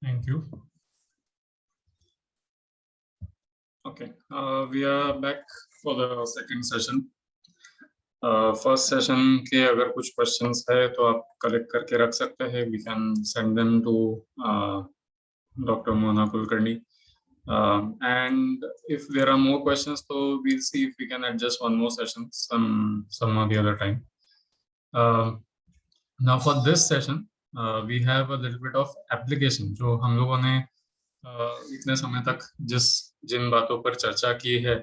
Thank you. Okay, we are back for the second session. First session के अगर कुछ questions है तो आप collect करके रख सकते हैं. We can send them to Dr. Mona Kulkarni. And if there are more questions, so we'll see if we can adjust one more session some of the other time. Now for this session, we have a little bit of application जो हम लोगों ने इतने समय तक जिन बातों पर चर्चा की है,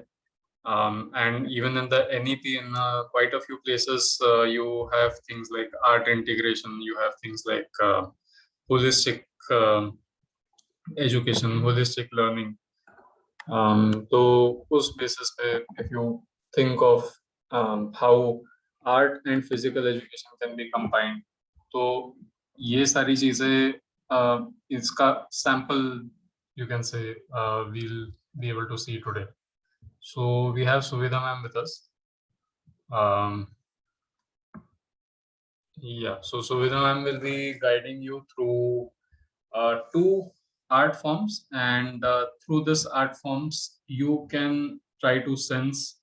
and even in the NEP, in quite a few places, you have things like art integration, you have things like holistic education, holistic learning. So उस basis पे, if you think of how art and physical education can be combined, तो ये सारी चीजें इसका sample you can say we'll be able to see today. So we have Suvidha ma'am with us. Yeah, so Suvidha ma'am will be guiding you through two art forms, and through this art forms you can try to sense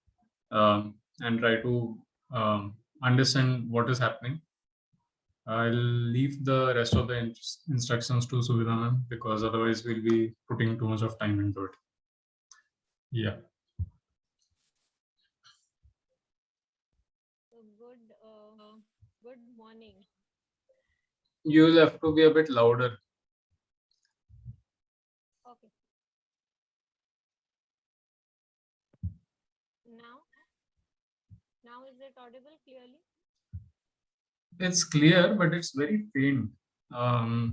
and try to understand what is happening. I'll leave the rest of the instructions to Suvidha ma'am because otherwise we'll be putting too much of time into it. Yeah. Good morning. You'll have to be a bit louder. Okay. Now is it audible clearly? It's clear, but it's very faint. Now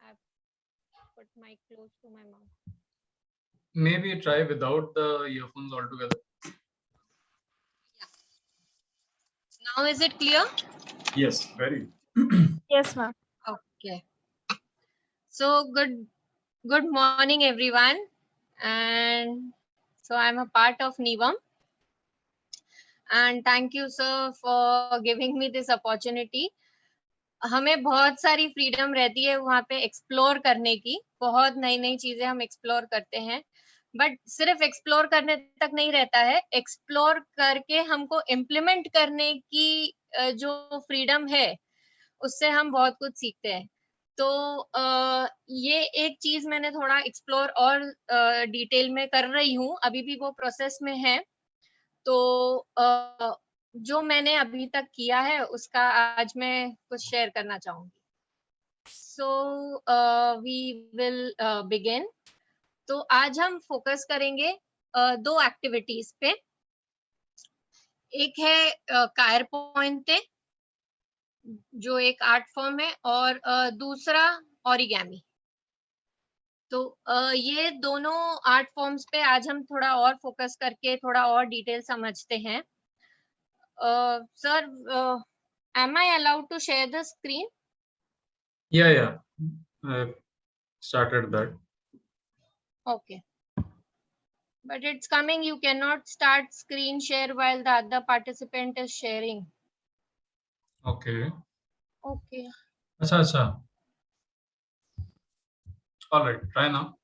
I've put mic close to my mouth. Maybe try without the earphones altogether. Now is it clear? Yes, very. Yes, ma'am. Okay. So good morning, everyone. And so I'm a part of NIVAM. And thank you, sir, for giving me this opportunity. हमें बहुत सारी freedom रहती है वहाँ पे explore करने की, बहुत नई नई चीजें हम एक्सप्लोर करते हैं, बट सिर्फ एक्सप्लोर करने तक नहीं रहता है, एक्सप्लोर करके हमको इम्प्लीमेंट करने की जो फ्रीडम है उससे हम बहुत कुछ सीखते हैं. तो ये एक चीज मैंने थोड़ा एक्सप्लोर और डिटेल में कर रही हूँ, अभी भी वो प्रोसेस में है. तो जो मैंने अभी तक किया है उसका आज मैं कुछ शेयर करना चाहूंगी. So we will begin. तो आज हम फोकस करेंगे दो एक्टिविटीज पे. एक है कायर पॉइंटे जो एक आर्ट फॉर्म है, और दूसरा ओरिगेमी. तो ये दोनों आर्ट फॉर्म्स पे आज हम थोड़ा और फोकस करके थोड़ा और डिटेल समझते हैं. Sir, am I allowed to share the screen? Yeah. I've started that. Okay. But it's coming, you cannot start screen share while the other participant is sharing. Okay. Okay. Acha. All right, try now.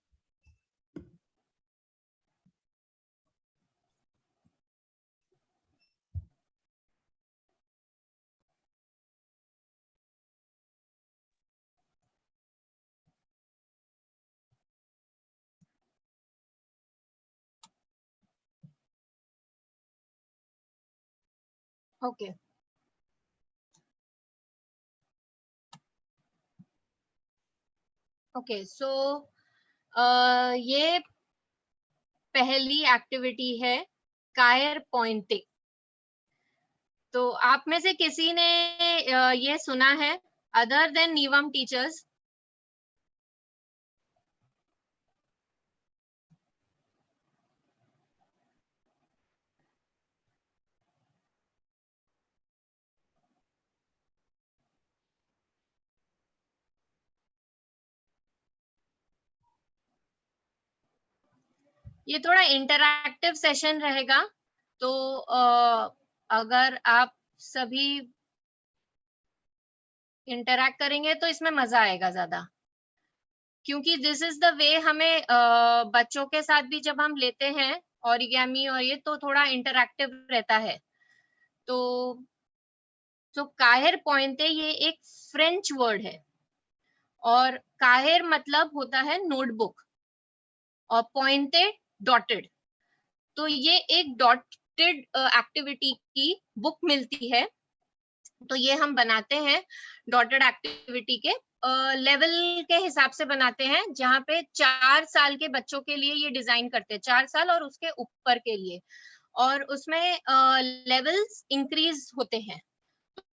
Okay. Okay, so ये पहली activity है कायर Poynting. तो आप में से किसी ने ये सुना है अदर देन नीवम टीचर्स? ये थोड़ा इंटरैक्टिव सेशन रहेगा, तो अगर आप सभी इंटरैक्ट करेंगे तो इसमें मजा आएगा ज्यादा, क्योंकि दिस इज द वे हमें बच्चों के साथ भी जब हम लेते हैं ओरिगेमी और ये, तो थोड़ा इंटरैक्टिव रहता है। तो काहिर पॉइंटे ये एक फ्रेंच वर्ड है, और काहिर मतलब होता है नोटबुक, और पॉइंटेड डॉटेड। तो ये एक डॉटेड एक्टिविटी की बुक मिलती है, तो ये हम बनाते हैं डॉटेड एक्टिविटी के लेवल के हिसाब से बनाते हैं, जहाँ पे 4 साल के बच्चों के लिए ये डिजाइन करते हैं, 4 साल और उसके ऊपर के लिए, और उसमें लेवल्स इंक्रीज होते हैं।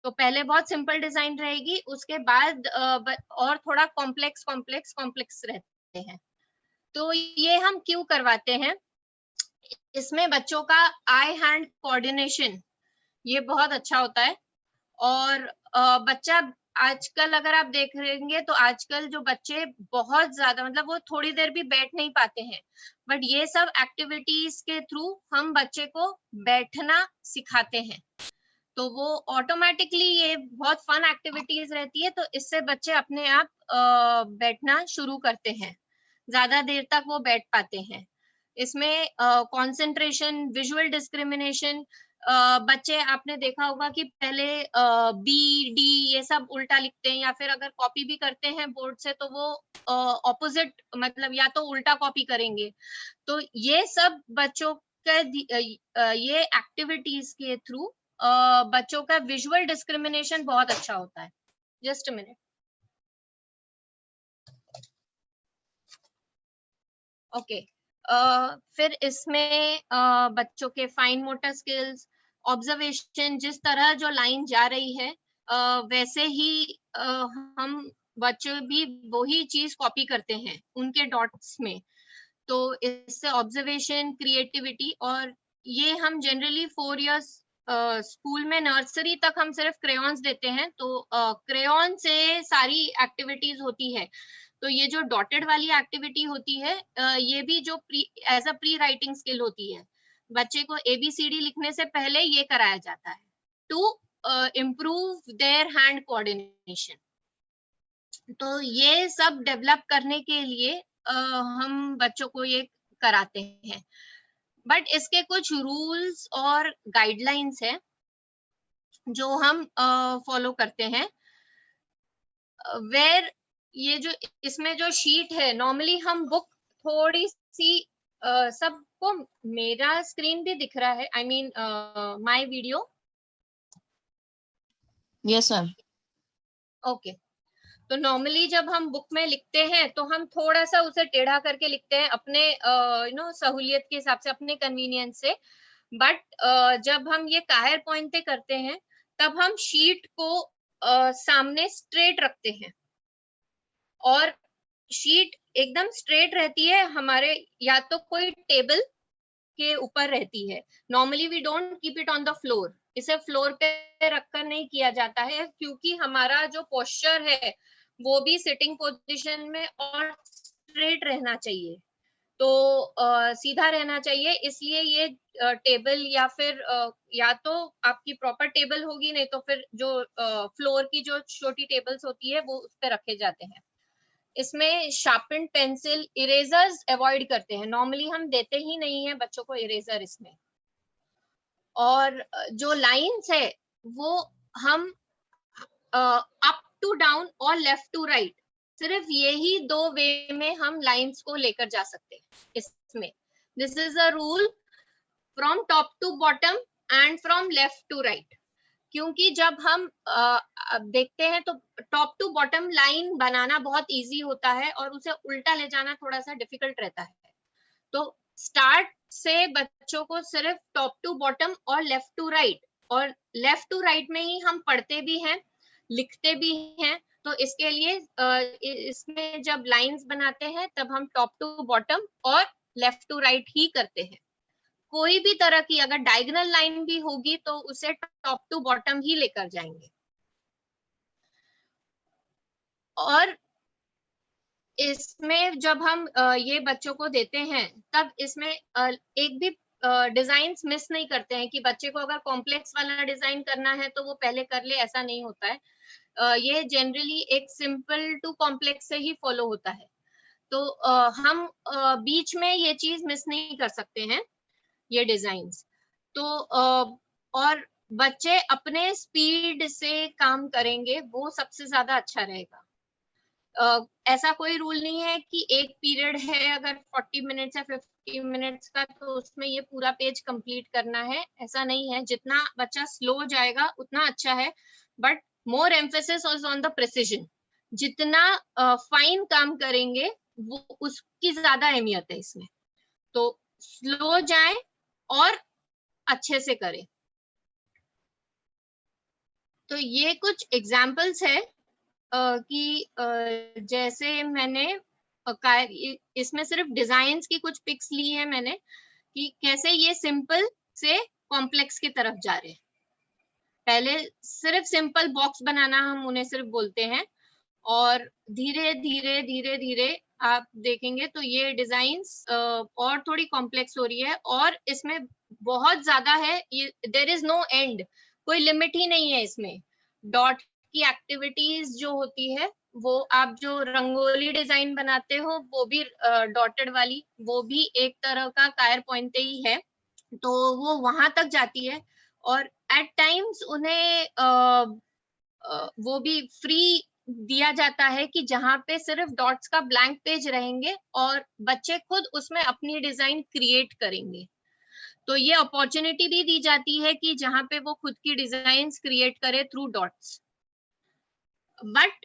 तो पहले बहुत सिंपल डिजाइन रहेगी, उसके बाद और थोड़ा कॉम्प्लेक्स कॉम्प्लेक्स कॉम्प्लेक्स रहते हैं। तो ये हम क्यों करवाते हैं, इसमें बच्चों का आई हैंड कोऑर्डिनेशन ये बहुत अच्छा होता है। और बच्चा आजकल अगर आप देख रहेंगे तो आजकल जो बच्चे बहुत ज्यादा, मतलब वो थोड़ी देर भी बैठ नहीं पाते हैं, बट ये सब एक्टिविटीज के थ्रू हम बच्चे को बैठना सिखाते हैं, तो वो ऑटोमेटिकली ये बहुत फन एक्टिविटीज रहती है, तो इससे बच्चे अपने आप बैठना शुरू करते हैं, ज्यादा देर तक वो बैठ पाते हैं। इसमें कंसंट्रेशन, विजुअल डिस्क्रिमिनेशन, बच्चे आपने देखा होगा कि पहले बी डी ये सब उल्टा लिखते हैं, या फिर अगर कॉपी भी करते हैं बोर्ड से तो वो ऑपोजिट, मतलब या तो उल्टा कॉपी करेंगे। तो ये सब बच्चों का ये एक्टिविटीज के थ्रू बच्चों का विजुअल डिस्क्रिमिनेशन बहुत अच्छा होता है। Just a minute. ओके, फिर इसमें बच्चों के फाइन मोटर स्किल्स, ऑब्जर्वेशन, जिस तरह जो लाइन जा रही है वैसे ही हम बच्चे भी वही चीज कॉपी करते हैं उनके डॉट्स में। तो इससे ऑब्जर्वेशन, क्रिएटिविटी, और ये हम जनरली 4 इयर्स स्कूल में, नर्सरी तक हम सिर्फ क्रेयॉन्स देते हैं, तो क्रेयॉन से सारी एक्टिविटीज होती है। तो ये जो डॉटेड वाली एक्टिविटी होती है, ये भी जो as a pre writing skill होती है, बच्चे को ABCD लिखने से पहले ये कराया जाता है to improve their hand coordination. तो ये सब डेवलप करने के लिए हम बच्चों को ये कराते हैं, बट इसके कुछ रूल्स और गाइडलाइंस हैं जो हम फॉलो करते हैं। वेर ये जो इसमें जो शीट है, नॉर्मली हम बुक थोड़ी सी सबको मेरा स्क्रीन भी दिख रहा है, I mean my video. Yes sir. Okay, तो नॉर्मली जब हम बुक में लिखते हैं तो हम थोड़ा सा उसे टेढ़ा करके लिखते हैं अपने सहूलियत के हिसाब से, अपने कन्वीनियंस से। बट जब हम ये काहिर पॉइंटे करते हैं तब हम शीट को सामने स्ट्रेट रखते हैं, और शीट एकदम स्ट्रेट रहती है हमारे, या तो कोई टेबल के ऊपर रहती है। Normally we don't keep it on the floor, इसे फ्लोर पे रखकर नहीं किया जाता है, क्योंकि हमारा जो पोस्चर है वो भी सिटिंग पोजीशन में और स्ट्रेट रहना चाहिए, तो सीधा रहना चाहिए। इसलिए ये टेबल या फिर या तो आपकी प्रॉपर टेबल होगी, नहीं तो फिर जो फ्लोर की जो छोटी टेबल्स होती है वो उस पर रखे जाते हैं। इसमें शार्पन पेंसिल, इरेजर्स अवॉइड करते हैं, नॉर्मली हम देते ही नहीं है बच्चों को इरेजर इसमें। और जो लाइंस है वो हम अप टू डाउन और लेफ्ट टू राइट, सिर्फ यही 2 वे में हम लाइंस को लेकर जा सकते हैं इसमें। This is a rule from top to bottom and from left to right, क्योंकि जब हम देखते हैं तो टॉप टू बॉटम लाइन बनाना बहुत इजी होता है और उसे उल्टा ले जाना थोड़ा सा डिफिकल्ट रहता है। तो स्टार्ट से बच्चों को सिर्फ टॉप टू बॉटम और लेफ्ट टू राइट, और लेफ्ट टू राइट में ही हम पढ़ते भी हैं, लिखते भी हैं। तो इसके लिए इसमें जब लाइंस बनाते हैं तब हम टॉप टू बॉटम और लेफ्ट टू राइट ही करते हैं। कोई भी तरह की अगर डायगोनल लाइन भी होगी तो उसे टॉप टू बॉटम ही लेकर जाएंगे। और इसमें जब हम ये बच्चों को देते हैं तब इसमें एक भी डिजाइन मिस नहीं करते हैं कि बच्चे को अगर कॉम्प्लेक्स वाला डिजाइन करना है तो वो पहले कर ले, ऐसा नहीं होता है। ये जनरली एक सिंपल टू कॉम्प्लेक्स से ही फॉलो होता है। तो हम बीच में ये चीज मिस नहीं कर सकते हैं, ये डिजाइन्स। तो और बच्चे अपने स्पीड से काम करेंगे, वो सबसे ज्यादा अच्छा रहेगा। ऐसा कोई रूल नहीं है कि एक पीरियड है अगर 40 मिनट्स या 50 मिनट्स का, तो उसमें ये पूरा पेज कंप्लीट करना है, ऐसा नहीं है। जितना बच्चा स्लो जाएगा उतना अच्छा है, but more emphasis on the precision. जितना फाइन काम करेंगे वो उसकी ज्यादा अहमियत है इसमें। तो स्लो जाए और अच्छे से करें। तो ये कुछ एग्जाम्पल्स है कि जैसे मैंने इसमें सिर्फ डिजाइन्स की कुछ पिक्स ली है मैंने, कि कैसे ये सिंपल से कॉम्प्लेक्स की तरफ जा रहे हैं। पहले सिर्फ सिंपल बॉक्स बनाना हम उन्हें सिर्फ बोलते हैं, और धीरे धीरे धीरे धीरे आप देखेंगे तो ये डिजाइन्स और थोड़ी कॉम्प्लेक्स हो रही है, और इसमें बहुत ज्यादा है। ये देयर इज नो एंड, कोई लिमिट ही नहीं है इसमें। डॉट की एक्टिविटीज जो होती है, वो आप जो रंगोली डिजाइन बनाते हो वो भी डॉटेड वाली, वो भी एक तरह का कायर पॉइंट ही है, तो वो वहां तक जाती है। और एट टाइम्स उन्हें वो भी फ्री दिया जाता है कि जहाँ पे सिर्फ डॉट्स का ब्लैंक पेज रहेंगे और बच्चे खुद उसमें अपनी डिजाइन क्रिएट करेंगे। तो ये अपॉर्चुनिटी भी दी जाती है कि जहाँ पे वो खुद की डिजाइन्स क्रिएट करे through dots, but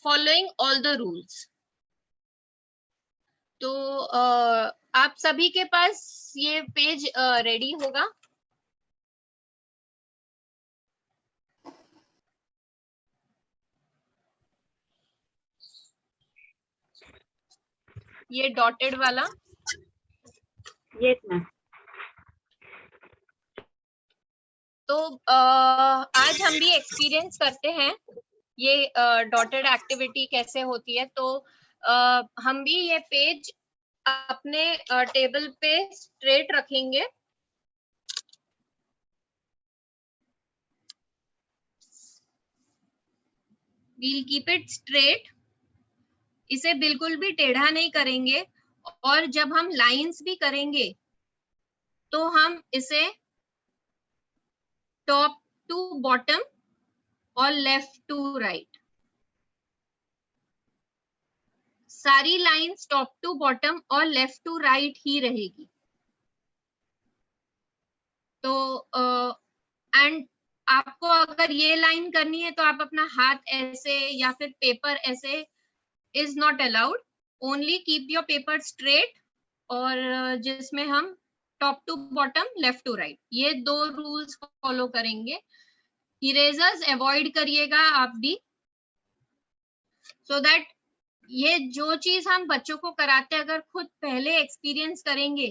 following all the rules. तो आप सभी के पास ये पेज रेडी होगा। ये डॉटेड वाला। Yes ma'am. तो आज हम भी एक्सपीरियंस करते हैं ये डॉटेड एक्टिविटी कैसे होती है। तो हम भी ये पेज अपने टेबल पे स्ट्रेट रखेंगे। वील कीप इट स्ट्रेट, इसे बिल्कुल भी टेढ़ा नहीं करेंगे। और जब हम लाइंस भी करेंगे तो हम इसे टॉप टू बॉटम और लेफ्ट टू राइट, सारी लाइंस टॉप टू बॉटम और लेफ्ट टू राइट ही रहेगी। तो एंड आपको अगर ये लाइन करनी है तो आप अपना हाथ ऐसे या फिर पेपर ऐसे is not allowed. Only keep your paper straight, और जिसमें हम top to bottom left to right ये दो रूल्स फॉलो करेंगे। इरेजर्स अवॉइड करिएगा आप भी, सो दैट ये जो चीज हम बच्चों को कराते हैं अगर खुद पहले एक्सपीरियंस करेंगे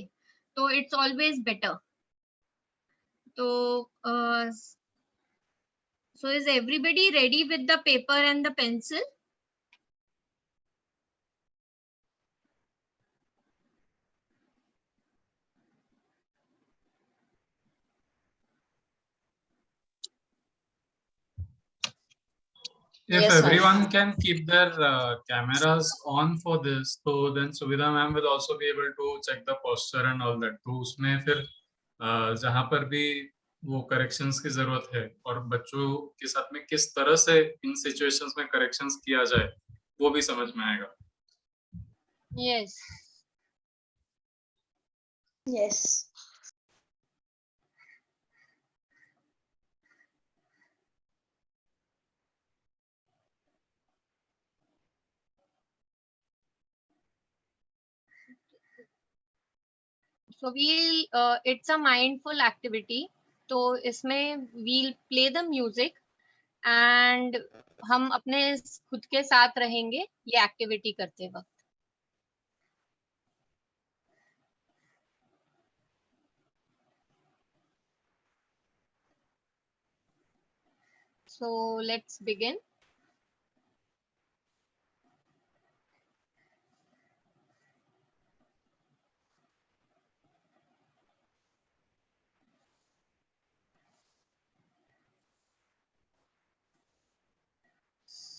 तो इट्स ऑलवेज बेटर। तो so is everybody ready with the paper and the pencil? If Yes, sir. everyone can keep their cameras on for this, so then Suvidha ma'am will also be able to check the posture and all that. तो उसमें फिर जहाँ पर भी वो corrections की जरूरत है और बच्चों के साथ में किस तरह से इन सिचुएशंस में करेक्शंस किया जाए वो भी समझ में आएगा। Yes. Yes. So it's a mindful activity. तो इसमें we'll play the music and हम अपने खुद के साथ रहेंगे ये एक्टिविटी करते वक्त। So let's begin.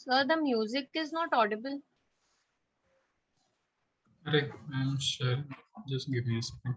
Sir, the music is not audible. Correct. I'm sure. Just give me a second.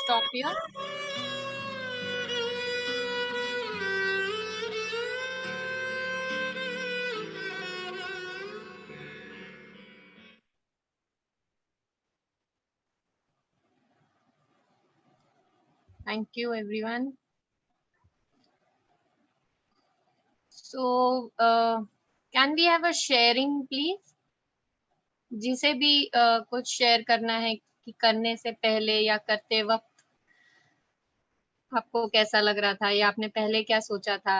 stop here. Thank you, everyone. So, can we have a sharing, please? जिसे भी कुछ शेयर करना है कि करने से पहले या करते वक्त आपको कैसा लग रहा था या आपने पहले क्या सोचा था?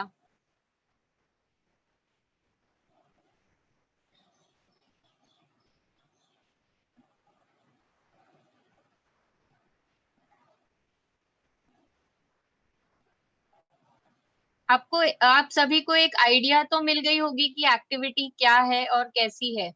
आपको आप सभी को एक आइडिया तो मिल गई होगी कि एक्टिविटी क्या है और कैसी है।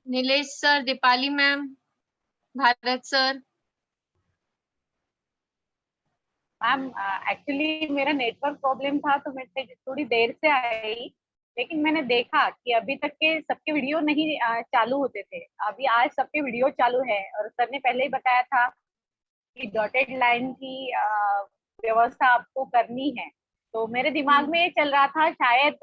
Nilesh sir, Deepali ma'am, Bharat sir. Ma'am actually मेरा नेटवर्क प्रॉब्लम था तो मैं थोड़ी देर से आई, लेकिन मैंने देखा कि अभी तक के सबके वीडियो नहीं चालू होते थे। अभी आज सबके वीडियो चालू है और सर ने पहले ही बताया था कि डॉटेड लाइन की व्यवस्था आपको करनी है। तो मेरे दिमाग में ये चल रहा था शायद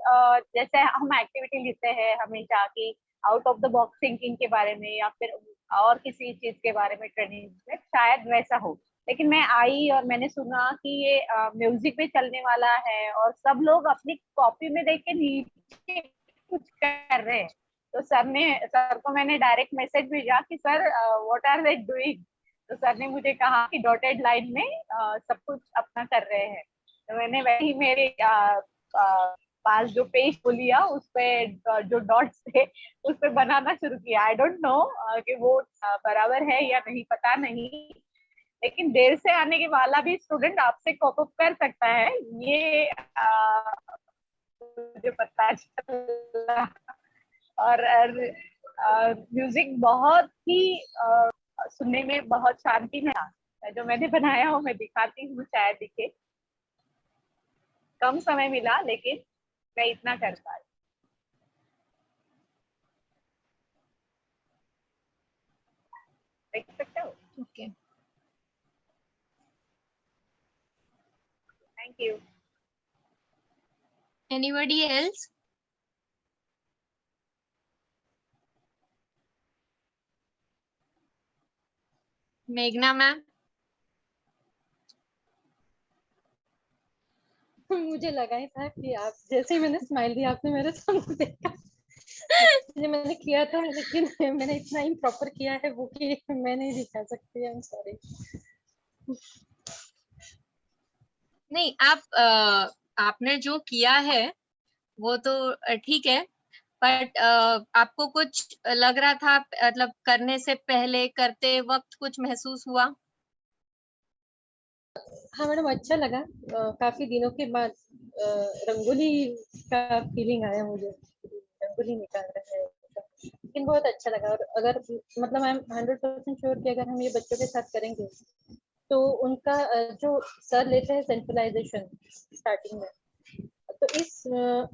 जैसे हम एक्टिविटी लेते हैं हमेशा कि out of the box thinking के बारे में या फिर और किसी चीज के बारे में ट्रेनिंग में शायद वैसा हो। लेकिन मैं आई और मैंने सुना कि ये म्यूजिक पे चलने वाला है और सब लोग अपनी कॉपी में देख के नीचे कुछ कर रहे हैं। तो सर को मैंने डायरेक्ट मैसेज भेजा कि sir what are they doing. तो सर ने मुझे कहा कि डॉटेड लाइन में सब कुछ अपना कर रहे हैं। तो मैंने वही मेरे पास जो पेज को लिया उस पे जो डॉट्स थे उस पे बनाना शुरू किया। आई डोंट नो कि वो बराबर है या नहीं, पता नहीं, लेकिन देर से आने के वाला भी स्टूडेंट आपसे कॉप अप कर सकता है, ये मुझे पता चला। और म्यूजिक बहुत ही सुनने में बहुत शांति में आता। जो मैंने बनाया हो मैं दिखाती हूँ, शायद दिखे। कम समय मिला लेकिन मैं इतना कर पाई। देख सकते हो? Okay, thank you. Anybody else? मेघना मैम? मुझे लगा ही था कि आप जैसे ही मैंने स्माइल दी आपने मेरे सामने देखा। इसलिए मैंने किया था, लेकिन मैंने इतना इम्प्रॉपर किया है वो कि मैं नहीं दिखा सकती। I am sorry. नहीं, आपने जो किया है वो तो ठीक है, बट आपको कुछ लग रहा था मतलब करने से पहले करते वक्त कुछ महसूस हुआ? हाँ मैडम, अच्छा लगा। काफी दिनों के बाद रंगोली का फीलिंग आया मुझे। रंगोली निकाल रहे हैं लेकिन बहुत अच्छा लगा। और अगर मतलब आई एम 100% श्योर कि अगर हम ये बच्चों के साथ करेंगे तो उनका जो सर लेते हैं सेंट्रलाइजेशन स्टार्टिंग में, तो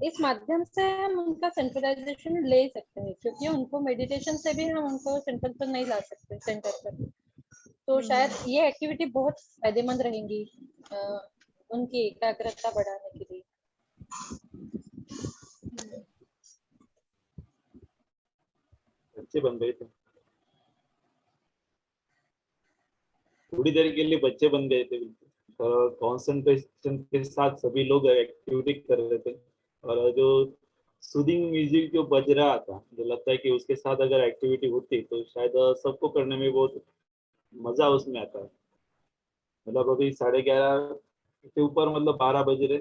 इस माध्यम से हम उनका सेंट्रलाइजेशन ले सकते हैं, क्योंकि उनको मेडिटेशन से भी हम उनको सेंटर पर नहीं ला सकते, सेंटर पर। तो शायद ये एक्टिविटी बहुत फायदेमंद रहेंगी उनकी एकाग्रता बढ़ाने के लिए। बच्चे बन गए थे, थोड़ी देर के लिए बच्चे बन गए थे। कंसंट्रेशन के साथ सभी लोग एक्टिविटी कर रहे थे और जो सूदिंग म्यूजिक जो बज रहा था, मुझे लगता है कि उसके साथ अगर एक्टिविटी होती तो शायद सबको करने में बहुत मजा उसमें आता है। मतलब अभी 11:30 के ऊपर मतलब 12 बज रहे,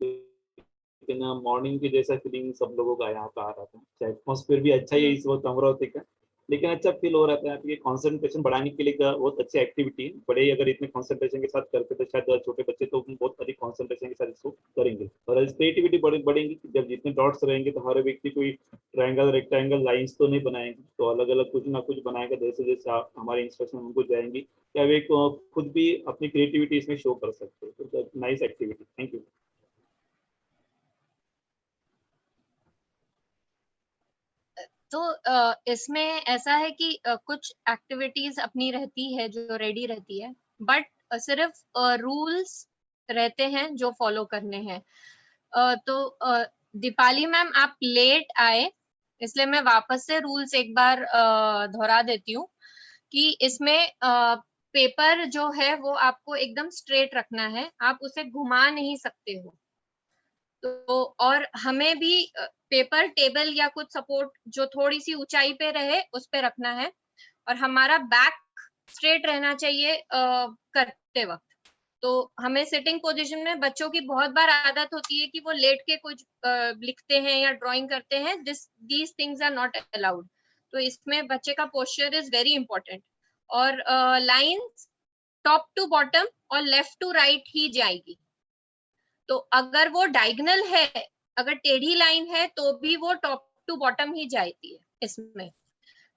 लेकिन मॉर्निंग की जैसा फीलिंग सब लोगों का यहाँ पे आ रहा था। एटमॉस्फेयर भी अच्छा ही है इस वक्त अमरावती का। लेकिन अच्छा फील हो रहा था कि कंसंट्रेशन बढ़ाने के लिए बहुत अच्छी एक्टिविटी है। बड़े अगर इतने कंसंट्रेशन के साथ करते तो शायद छोटे बच्चे तो बहुत अधिक कंसंट्रेशन के साथ इसको करेंगे, और क्रिएटिविटी बढ़ेगी। जब जितने डॉट्स रहेंगे तो हर व्यक्ति कोई ट्रायंगल रेक्टेंगल लाइंस तो नहीं बनाएंगे, तो अलग अलग कुछ ना कुछ बनाएगा। जैसे जैसे हमारे इंस्ट्रक्शन उनको जाएंगी, क्या वे खुद भी अपनी क्रिएटिविटी इसमें शो कर सकते हैं। तो नाइस एक्टिविटी, थैंक यू। तो इसमें ऐसा है कि कुछ एक्टिविटीज अपनी रहती है जो रेडी रहती है, बट सिर्फ रूल्स रहते हैं जो फॉलो करने हैं। तो दीपाली मैम आप लेट आए, इसलिए मैं वापस से रूल्स एक बार दोहरा देती हूँ कि इसमें पेपर जो है वो आपको एकदम स्ट्रेट रखना है, आप उसे घुमा नहीं सकते हो। तो और हमें भी पेपर टेबल या कुछ सपोर्ट जो थोड़ी सी ऊंचाई पे रहे उस पे रखना है, और हमारा बैक स्ट्रेट रहना चाहिए करते वक्त। तो हमें सिटिंग पोजीशन में, बच्चों की बहुत बार आदत होती है कि वो लेट के कुछ लिखते हैं या ड्राइंग करते हैं, these things are not allowed. तो इसमें बच्चे का पोस्चर इज वेरी इंपॉर्टेंट, और लाइंस टॉप टू बॉटम और लेफ्ट टू राइट ही जाएगी। तो अगर वो डायगोनल है, अगर टेढ़ी लाइन है, तो भी वो टॉप टू बॉटम ही जाती है इसमें।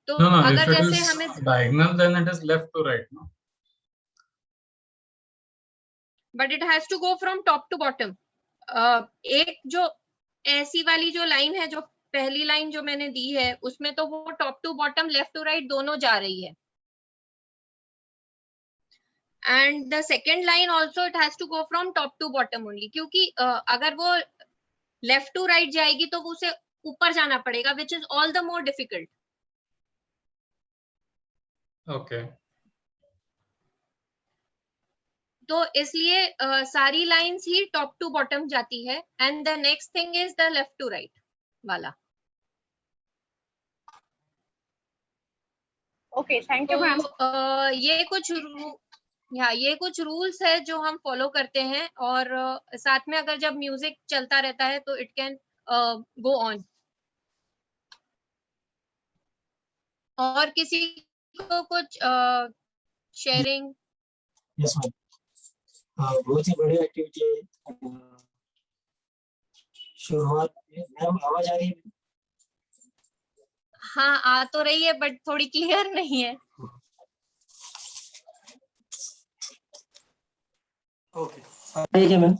तो No, if अगर it जैसे is हमें, diagonal, then it is left to right, no? But it has to go from top to bottom. एक जो ऐसी वाली जो लाइन है, जो पहली लाइन जो मैंने दी है, उसमें तो वो top to bottom left to right दोनों जा रही है। And the second line also it has to go from top to bottom only, क्योंकि अगर वो लेफ्ट टू राइट जाएगी तो उसे ऊपर जाना पड़ेगा, which is all the more difficult. Okay. तो इसलिए सारी लाइंस ही टॉप टू बॉटम जाती है, and the next thing is the left to right वाला। Okay, thank you ma'am. तो ये कुछ रूल्स है जो हम फॉलो करते हैं, और साथ में अगर जब म्यूजिक चलता रहता है तो इट कैन गो ऑन। और किसी को कुछ शेयरिंग? यस मैम, बहुत ही बढ़िया एक्टिविटी है। शुरुआत में मैम आवाज आ रही है? हाँ, आ तो रही है, बट थोड़ी क्लियर नहीं है। ओके, ठीक है मैम।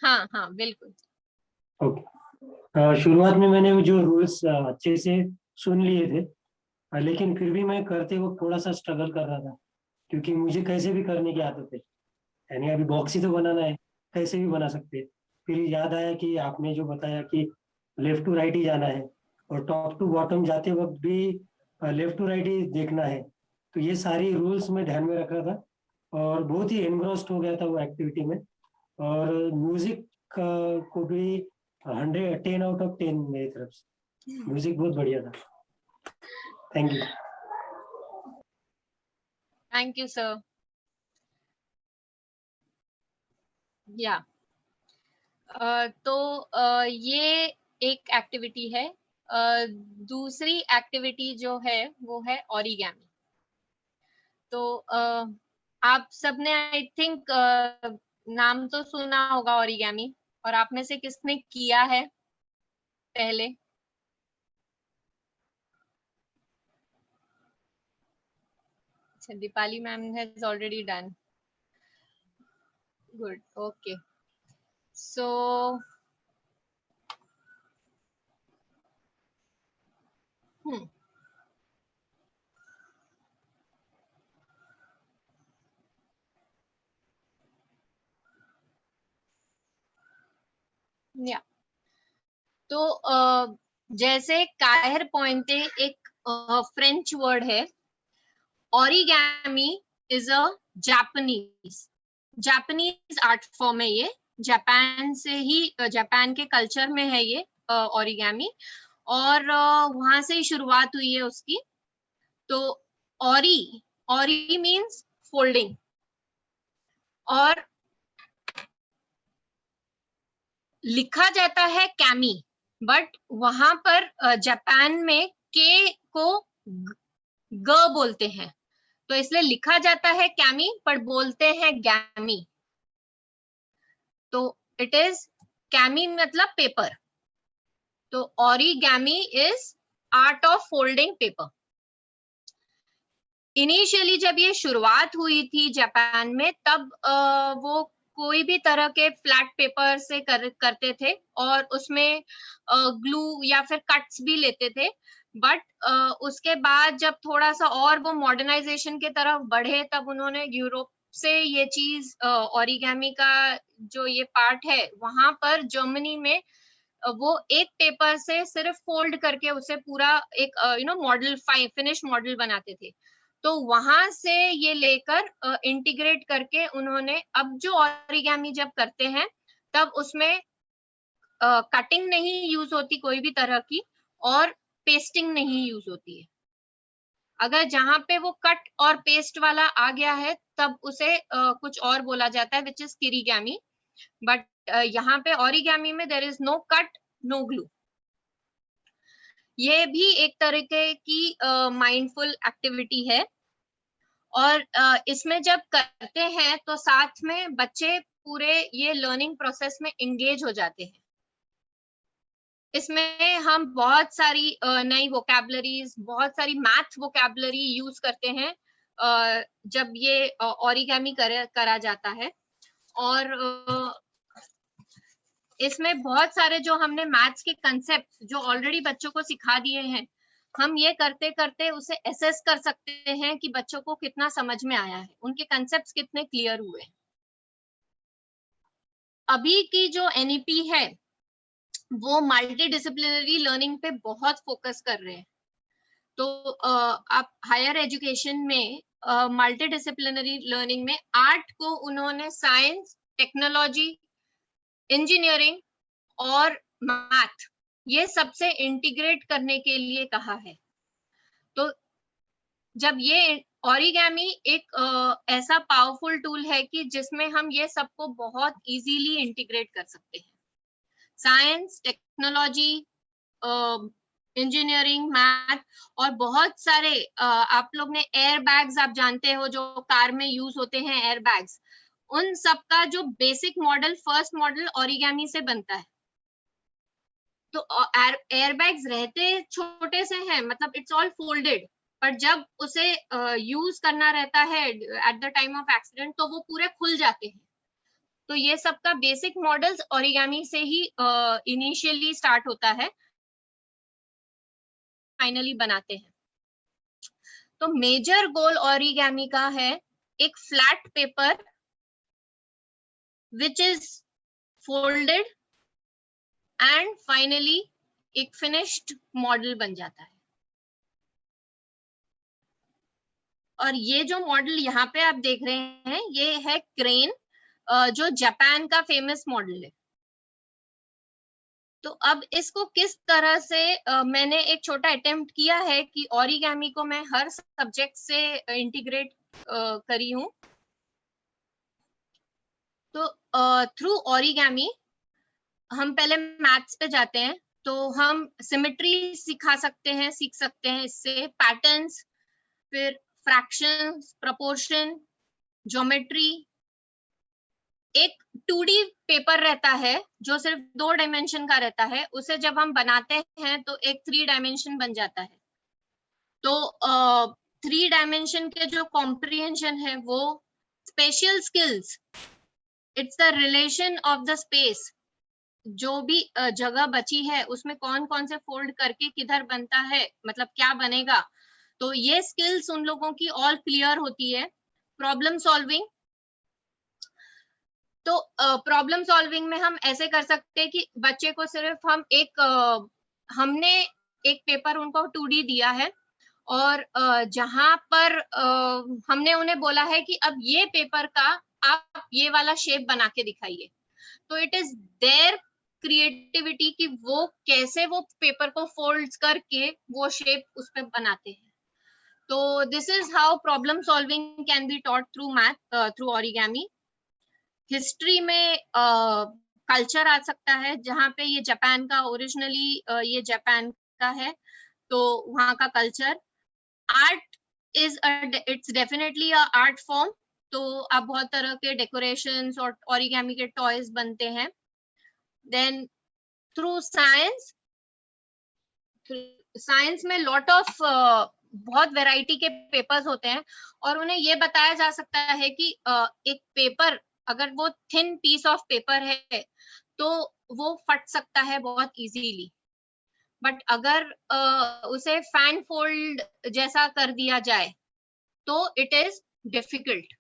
हाँ हाँ बिल्कुल। ओके, शुरुआत में मैंने जो रूल्स अच्छे से सुन लिए थे, लेकिन फिर भी मैं करते वक्त थोड़ा सा स्ट्रगल कर रहा था, क्योंकि मुझे कैसे भी करने की आदत है। यानी अभी बॉक्स ही तो बनाना है, कैसे भी बना सकते हैं। फिर याद आया कि आपने जो बताया कि लेफ्ट टू राइट ही जाना है, और टॉप टू बॉटम जाते वक्त भी लेफ्ट टू राइट ही देखना है। तो ये सारी रूल्स मैं ध्यान में रख रहा था, और बहुत ही एनग्रोस्ड हो गया था वो एक्टिविटी में। और म्यूजिक को भी 10 out of 10 मेरी तरफ से। म्यूजिक बहुत बढ़िया था। Thank you. Thank you sir. या तो ये एक एक्टिविटी है। दूसरी एक्टिविटी जो है वो है ओरिगेमी। तो आप सबने आई थिंक नाम तो सुना होगा ओरिगेमी, और आप में से किसने किया है पहले? अच्छा, Deepali ma'am has already done. Good, okay. So या तो जैसे कायर पॉइंटे एक फ्रेंच वर्ड है, origami is a Japanese art form है। ये जापान से ही, जापान के कल्चर में है ये ओरिगेमी, और वहां से ही शुरुआत हुई है उसकी। तो ओरी मीन्स फोल्डिंग, और लिखा जाता है कैमी, बट वहां पर जापान में के को ग बोलते हैं, तो इसलिए लिखा जाता है कैमी पर बोलते हैं गैमी। तो इट इज कैमी मतलब पेपर, तो origami is art of folding paper. Initially जब ये शुरुआत हुई थी जापान में, तब वो कोई भी तरह के फ्लैट पेपर से करते थे और उसमें ग्लू या फिर कट्स भी लेते थे। बट उसके बाद जब थोड़ा सा और वो मॉडर्नाइजेशन के तरफ बढ़े, तब उन्होंने यूरोप से ये चीज ओरिगैमी का जो ये पार्ट है वहां पर जर्मनी में वो एक पेपर से सिर्फ फोल्ड करके उसे पूरा एक मॉडल फिनिश मॉडल बनाते थे। तो वहां से ये लेकर इंटीग्रेट करके उन्होंने अब जो ओरिगैमी जब करते हैं तब उसमें कटिंग नहीं यूज होती कोई भी तरह की, और पेस्टिंग नहीं यूज होती है। अगर जहां पे वो कट और पेस्ट वाला आ गया है तब उसे कुछ और बोला जाता है, विच इज किरीगैमी। बट यहाँ पे ओरिगैमी में there is no cut, no glue. ये भी एक तरीके की माइंडफुल एक्टिविटी है, और इसमें जब करते हैं तो साथ में बच्चे पूरे ये लर्निंग प्रोसेस में एंगेज हो जाते हैं। इसमें हम बहुत सारी नई वोकैबुलरीज, बहुत सारी मैथ वोकैबुलरी यूज करते हैं जब ये ओरिगैमी करा जाता है। और इसमें बहुत सारे जो हमने मैथ्स के कंसेप्ट जो ऑलरेडी बच्चों को सिखा दिए हैं, हम ये करते करते उसे एसेस कर सकते हैं कि बच्चों को कितना समझ में आया है, उनके कंसेप्ट्स कितने क्लियर हुए। अभी की जो एनईपी है वो मल्टी डिसिप्लिनरी लर्निंग पे बहुत फोकस कर रहे हैं। तो आप हायर एजुकेशन में मल्टी डिसिप्लिनरी लर्निंग में आर्ट को उन्होंने साइंस, टेक्नोलॉजी, इंजीनियरिंग और मैथ ये सबसे इंटीग्रेट करने के लिए कहा है। तो जब ये ओरिगैमी एक ऐसा पावरफुल टूल है कि जिसमें हम ये सबको बहुत इजीली इंटीग्रेट कर सकते हैं, साइंस, टेक्नोलॉजी, इंजीनियरिंग, मैथ, और बहुत सारे आप लोग ने एयर बैग्स आप जानते हो जो कार में यूज होते हैं, एयर बैग्स, उन सब का जो बेसिक मॉडल, फर्स्ट मॉडल ओरिगैमी से बनता है। तो एयरबैग्स रहते छोटे से हैं, मतलब इट्स ऑल फोल्डेड, पर जब उसे यूज करना रहता है at the time of accident तो वो पूरे खुल जाते हैं। तो ये सब का बेसिक मॉडल्स ओरिगैमी से ही इनिशियली स्टार्ट होता है, फाइनली बनाते हैं। तो मेजर गोल ओरिगैमी का है एक flat paper which is folded and finally एक फिनिश्ड मॉडल बन जाता है। और ये जो मॉडल यहाँ पे आप देख रहे हैं ये है क्रेन, जो जापान का फेमस मॉडल है। तो अब इसको किस तरह से मैंने एक छोटा अटेम्प्ट किया है कि ओरिगैमी को मैं हर सब्जेक्ट से इंटीग्रेट करी हूँ। तो थ्रू ओरिगैमी हम पहले मैथ्स पे जाते हैं, तो हम सिमेट्री सीख सकते हैं इससे, पैटर्न्स, फिर फ्रैक्शंस, प्रपोर्शन, ज्योमेट्री। एक 2D पेपर रहता है जो सिर्फ 2 डायमेंशन का रहता है, उसे जब हम बनाते हैं तो एक 3 डायमेंशन बन जाता है। तो 3 डायमेंशन के जो कॉम्प्रिहेंशन है वो special skills, it's the relation of the space, जो भी जगह बची है उसमें कौन कौन से फोल्ड करके किधर बनता है, मतलब क्या बनेगा, तो ये स्किल्स उन लोगों की ऑल क्लियर होती है। प्रॉब्लम सॉल्विंग, तो प्रॉब्लम सॉल्विंग में हम ऐसे कर सकते हैं कि बच्चे को सिर्फ हम हमने एक पेपर उनको 2D दिया है, और जहां पर हमने उन्हें बोला है कि अब ये पेपर का आप ये वाला शेप बना के दिखाइए। तो इट इज देयर क्रिएटिविटी कि वो कैसे वो पेपर को फोल्ड करके वो शेप उस पे बनाते हैं। तो this is how problem solving can be taught through math, through origami. History में कल्चर आ सकता है, जहाँ पे ये जापान का ओरिजिनली ये जापान का है, तो वहाँ का culture, art it's definitely a art form. तो अब बहुत तरह के डेकोरेशंस और ओरिगामी के टॉयज बनते हैं। देन थ्रू साइंस में लॉट ऑफ बहुत वैरायटी के पेपर्स होते हैं, और उन्हें ये बताया जा सकता है कि एक पेपर अगर वो थिन पीस ऑफ पेपर है तो वो फट सकता है बहुत इजीली, बट अगर उसे फैन फोल्ड जैसा कर दिया जाए तो इट इज डिफिकल्ट।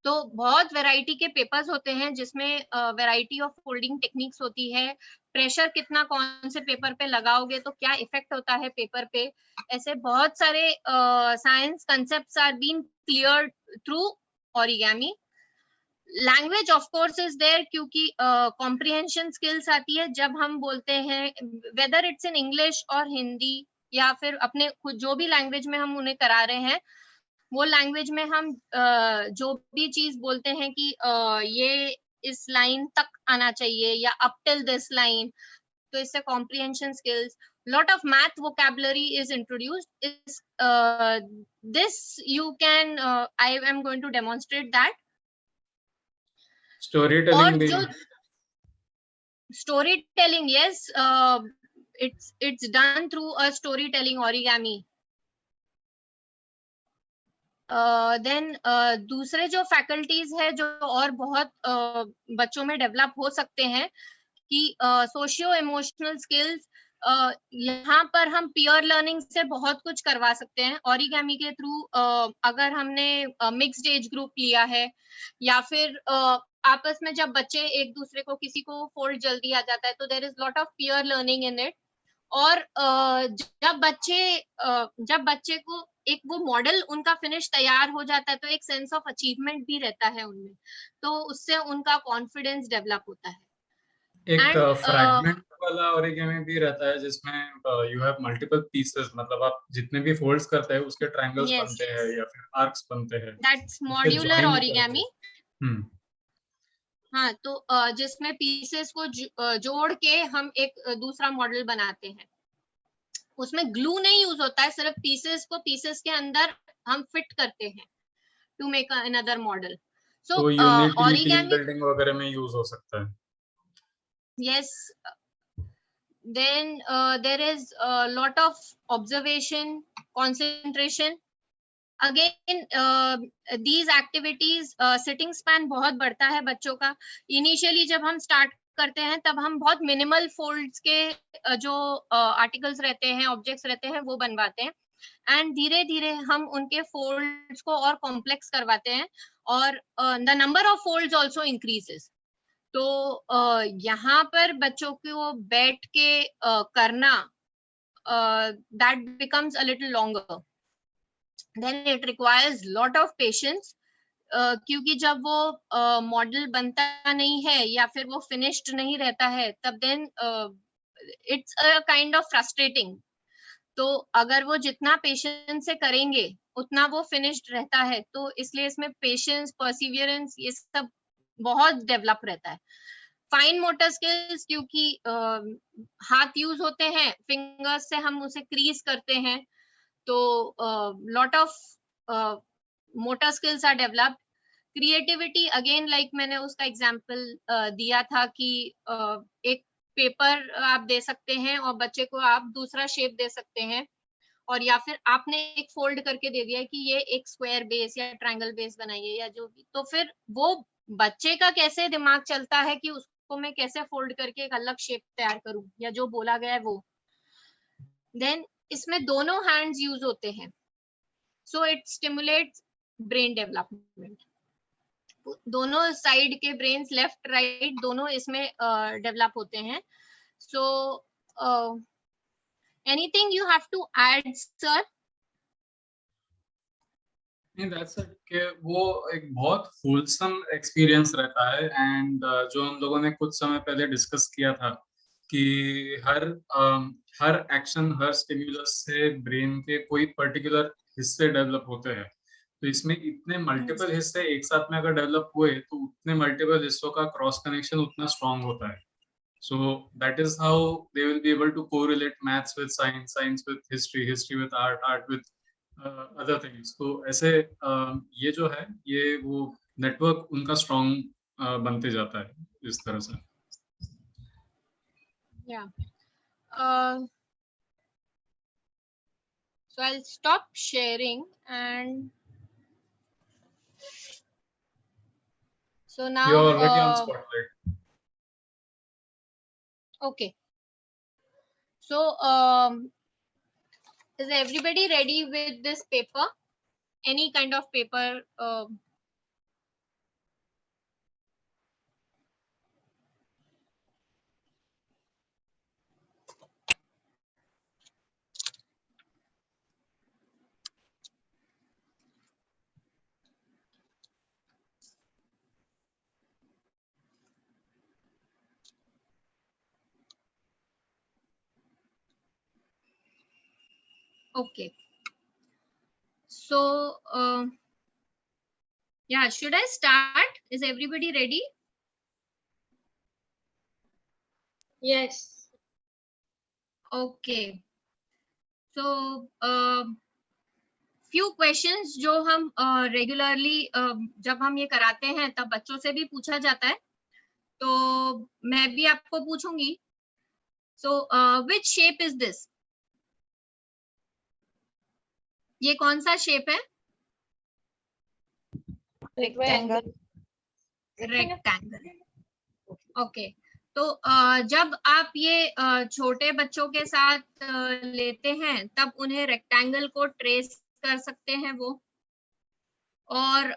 तो बहुत वैरायटी के पेपर्स होते हैं जिसमें वैरायटी ऑफ फोल्डिंग टेक्निक्स होती है। प्रेशर कितना कौन से पेपर पे लगाओगे तो क्या इफेक्ट होता है पेपर पे, ऐसे बहुत सारे science concepts are been clear through origami. Language of course is there, क्योंकि कॉम्प्रिहेंशन स्किल्स आती है जब हम बोलते हैं, वेदर इट्स इन इंग्लिश और हिंदी या फिर अपने खुद जो भी लैंग्वेज में हम उन्हें करा रहे हैं, वो लैंग्वेज में हम जो भी चीज बोलते हैं कि ये इस लाइन तक आना चाहिए या अप टिल दिस लाइन, तो इससे comprehension skills, lot of math vocabulary is introduced. This you can I am going to demonstrate that. Story और टेलिंग भी जो story telling, yes, it's done through a storytelling origami. Then दूसरे जो faculties है जो और बहुत बच्चों में डेवलप हो सकते हैं कि सोशियो इमोशनल स्किल्स, यहाँ पर हम पीयर लर्निंग से बहुत कुछ करवा सकते हैं ओरिगामी के थ्रू। अगर हमने मिक्स्ड एज ग्रुप लिया है या फिर आपस में जब बच्चे एक दूसरे को, किसी को फोल्ड जल्दी आ जाता है तो there is lot of peer learning in it. और जब बच्चे को एक वो मॉडल उनका फिनिश तैयार हो जाता है तो एक सेंस ऑफ अचीवमेंट भी रहता है उनमें, तो उससे उनका कॉन्फिडेंस डेवलप होता है। एक And, फ्रैगमेंट वाला ओरिगामी भी रहता है जिसमें यू हैव मल्टीपल पीसेस, मतलब आप जितने भी फोल्ड्स करते हैं उसके ट्रायंगल्स Yes. बनते हैं या फिर आर्क्स बनते हैं, that's उससे modular join origami. करते हैं। हाँ, तो जिसमें पीसेस को जोड़ के हम एक दूसरा मॉडल बनाते हैं। उसमें ग्लू नहीं यूज होता है, सिर्फ पीसेस को पीसेस के अंदर हम फिट करते हैं टू मेक अनदर मॉडल। सो तो यूनिटी टीम ओरिगामी, बिल्डिंग वगैरह में यूज हो सकता है। yes, then there is a lot of observation, concentration. Again, these activities, sitting span बहुत बढ़ता है बच्चों का। इनिशियली जब हम स्टार्ट करते हैं तब हम बहुत मिनिमल फोल्ड्स के जो आर्टिकल्स रहते हैं, ऑब्जेक्ट्स रहते हैं, वो बनवाते हैं, एंड धीरे धीरे हम उनके फोल्ड्स को और कॉम्प्लेक्स करवाते हैं, और the number of folds also increases. तो यहाँ पर बच्चों को बैठ के करना, that becomes a little longer, then it requires lot of patience, क्योंकि जब वो मॉडल बनता नहीं है या फिर वो फिनिश्ड नहीं रहता है तब then it's a kind of frustrating. तो अगर वो जितना पेशेंस से करेंगे उतना वो फिनिश्ड रहता है, तो इसलिए इसमें पेशेंस, परसिवियरेंस, ये सब बहुत डेवलप रहता है। फाइन मोटर स्किल्स, क्योंकि हाथ यूज होते हैं, फिंगर्स से हम उसे क्रीज करते हैं, तो lot of motor skills are developed. Creativity, again like मैंने उसका एग्जांपल दिया था कि एक पेपर आप दे सकते हैं और बच्चे को आप दूसरा शेप दे सकते हैं, और या फिर आपने एक फोल्ड करके दे दिया कि ये एक स्क्वायर बेस या ट्रायंगल बेस बनाइए या जो भी, तो फिर वो बच्चे का कैसे दिमाग चलता है कि उसको मैं कैसे फोल्ड करके एक अलग शेप तैयार करूं या जो बोला गया है वो। देन इसमें दोनों हैंड्स यूज होते हैं, so it stimulates brain development. दोनों साइड के ब्रेन्स, लेफ्ट राइट दोनों इसमें डेवलप होते हैं। So anything you have to add sir? नहीं, दैट्स इट, कि वो एक बहुत होलसम एक्सपीरियंस रहता है। एंड जो हम लोगों ने कुछ समय पहले डिस्कस किया था कि हर एक्शन, हर स्टिमुलस से ब्रेन के कोई पर्टिकुलर हिस्से डेवलप होते हैं, तो इसमें इतने मल्टीपल हिस्से एक साथ में अगर डेवलप हुए तो उतने मल्टीपल हिस्सों का क्रॉस कनेक्शन उतना स्ट्रांग होता है। So that is how they will be able to correlate maths with science, science with history, history with art, art with other things. तो ऐसे ये जो है ये वो नेटवर्क उनका स्ट्रॉन्ग बनते जाता है इस तरह से। Yeah. So I'll stop sharing, and so now You're already on Spotlight. okay. So is everybody ready with this paper? Any kind of paper? Okay. So yeah, should I start? Is everybody ready? Yes. Okay. So few questions जो हम regularly जब हम ये कराते हैं तब बच्चों से भी पूछा जाता है, तो मैं भी आपको पूछूंगी. So which shape is this? ये कौन सा शेप है? Rectangle. रेक्टेंगल. ओके. तो जब आप ये छोटे बच्चों के साथ लेते हैं तब उन्हें रेक्टेंगल को ट्रेस कर सकते हैं वो, और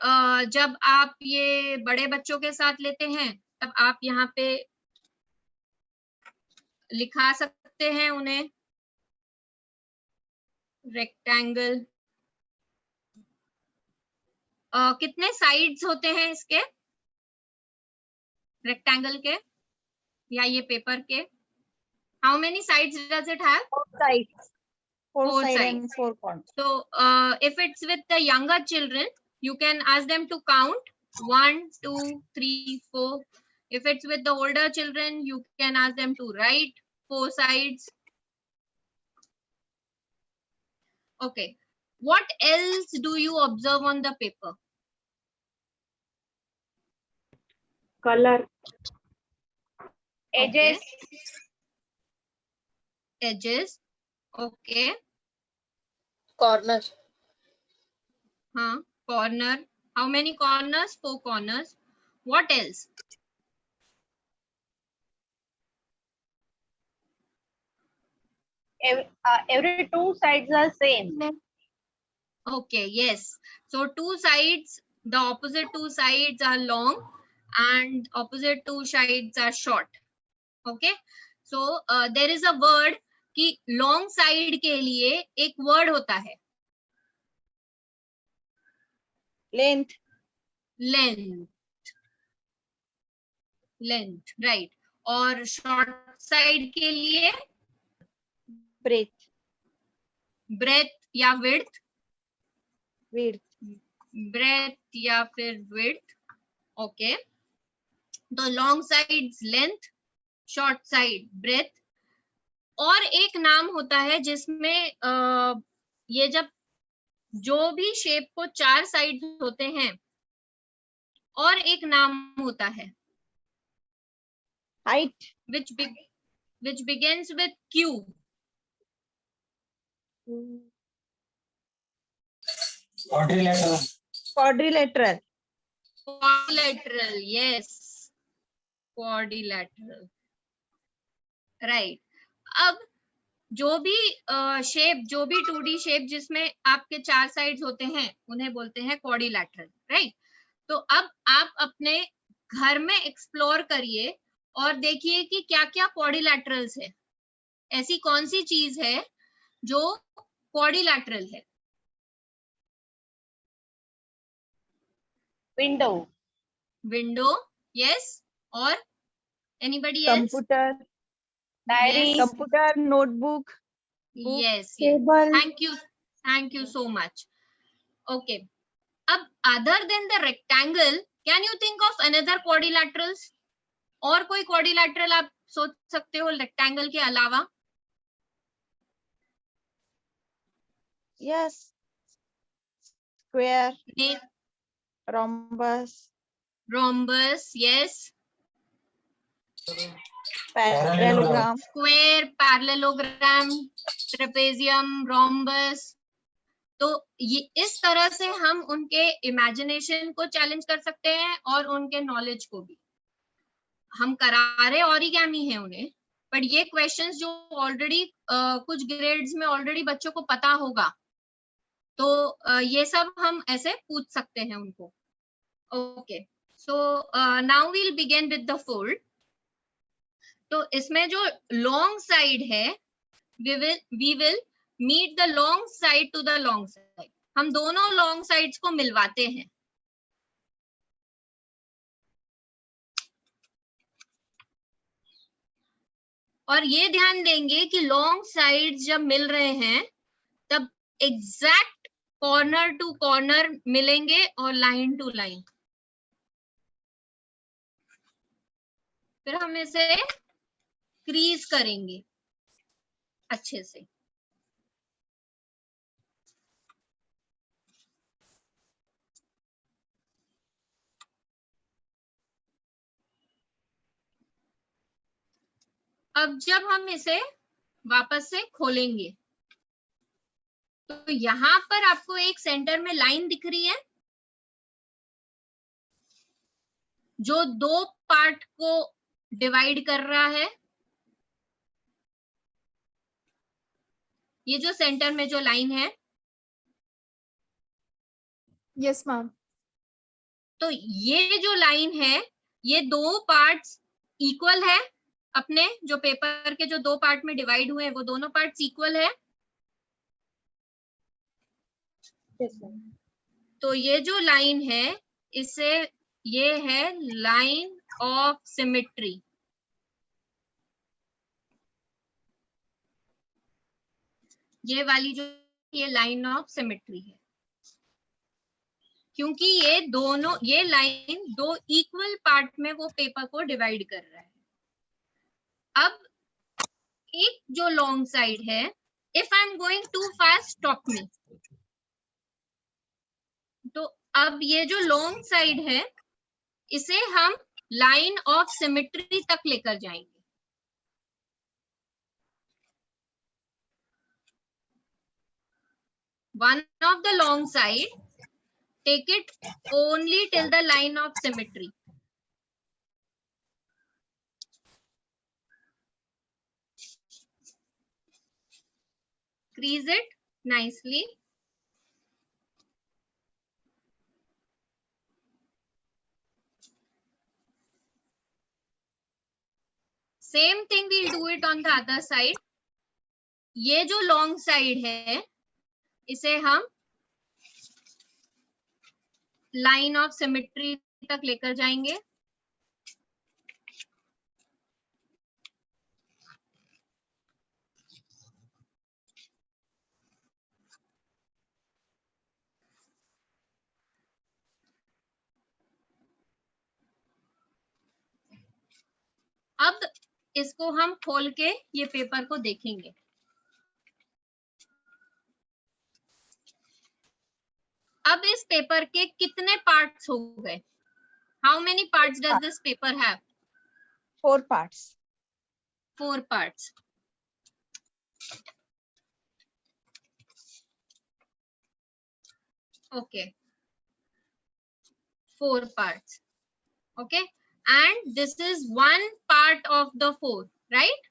जब आप ये बड़े बच्चों के साथ लेते हैं तब आप यहाँ पे लिखा सकते हैं उन्हें रेक्टेंगल. कितने साइड्स होते हैं इसके रेक्टेंगल के या ये पेपर के? How many sides does it have? 4 sides. 4 Four sides sides. and 4 corners. So if it's with the younger children, you can ask them to count 1, 2, 3, 4. If it's with the older children, you can ask them to write 4 sides. Okay. What else do you observe on the paper? Color. Okay. Edges. Edges. Okay. Corner. Corner. How many corners? 4 corners. What else? Every 2 sides are same. Okay, yes. So 2 sides, the opposite 2 sides are long and opposite 2 sides are short. Okay. So there is a word कि long side के लिए एक word होता है Length. length. Length, right. और short side के लिए Breadth. breadth या width. Width. Breadth या फिर width. Okay. तो long sides length, short side breadth. और एक नाम होता है जिसमें ये जब जो भी शेप को 4 साइड होते हैं, और एक नाम होता है Height. which begins with Q. Quadrilateral. Quadrilateral. Quadrilateral, yes. Quadrilateral. Right. अब जो भी शेप, जो भी 2D शेप जिसमें आपके 4 साइड्स होते हैं उन्हें बोलते हैं क्वाड्रिलैटरल, राइट. तो अब आप अपने घर में एक्सप्लोर करिए और देखिए कि क्या क्या क्वाड्रिलैटरल्स है. ऐसी कौन सी चीज है जो क्वाड्रिलैटरल है? Window. Window, yes. और anybody else? Computer. Diary. Yes. Computer. Notebook. book, Yes, yes. Table. Thank you so much. Okay. अब other than the rectangle, can you think of another quadrilaterals? और कोई quadrilateral आप सोच सकते हो rectangle के अलावा? Yes. square, Name rhombus, rhombus, yes. parallelogram, Square, parallelogram, trapezium, rhombus. तो ये इस तरह से हम उनके इमेजिनेशन को चैलेंज कर सकते हैं और उनके नॉलेज को भी। हम करा रहे ऑरिगेमी है उन्हें, बट ये क्वेश्चंस जो ऑलरेडी कुछ ग्रेड्स में ऑलरेडी बच्चों को पता होगा, तो ये सब हम ऐसे पूछ सकते हैं उनको। Okay, so now we'll begin with the fold. तो इसमें जो लॉन्ग साइड है, we will meet the long side to the long side. हम दोनों लॉन्ग साइड्स को मिलवाते हैं। और ये ध्यान देंगे कि लॉन्ग साइड्स जब मिल रहे हैं तब एग्जैक्ट कॉर्नर टू कॉर्नर मिलेंगे और लाइन टू लाइन। फिर हम इसे क्रीज करेंगे अच्छे से। अब जब हम इसे वापस से खोलेंगे तो यहाँ पर आपको एक सेंटर में लाइन दिख रही है जो दो पार्ट को डिवाइड कर रहा है। ये जो सेंटर में जो लाइन है, yes ma'am, तो ये जो लाइन है ये दो पार्ट्स इक्वल है। अपने जो पेपर के जो दो पार्ट में डिवाइड हुए हैं वो दोनों पार्ट्स इक्वल है। yes ma'am. तो ये जो लाइन है इसे ये है लाइन ऑफ सिमेट्री। ये वाली जो ये लाइन ऑफ सिमेट्री है, क्योंकि ये दोनों ये लाइन दो इक्वल पार्ट में वो पेपर को डिवाइड कर रहा है। अब एक जो लॉन्ग साइड है, if I am going to fast stop me, तो अब ये जो लॉन्ग साइड है इसे हम लाइन ऑफ सिमेट्री तक लेकर जाएंगे। One of the long side, take it only till the line of symmetry. Crease it nicely. Same thing we'll do it on the other side. ये जो long side है इसे हम line of symmetry तक लेकर जाएंगे। अब इसको हम खोल के ये पेपर को देखेंगे। अब इस पेपर के कितने पार्ट्स हो गए? How many parts does this paper have? 4 parts. 4 parts. Okay. 4 parts. Okay. And this is one part of the 4, right?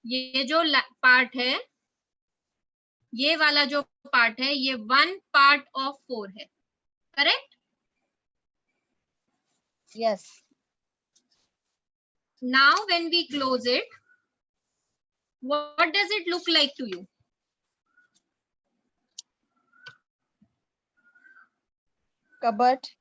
ये जो part है, ये वाला जो part है, ये one part of 4 है. Correct? Yes. Now when we close it, what does it look like to you? Cupboard.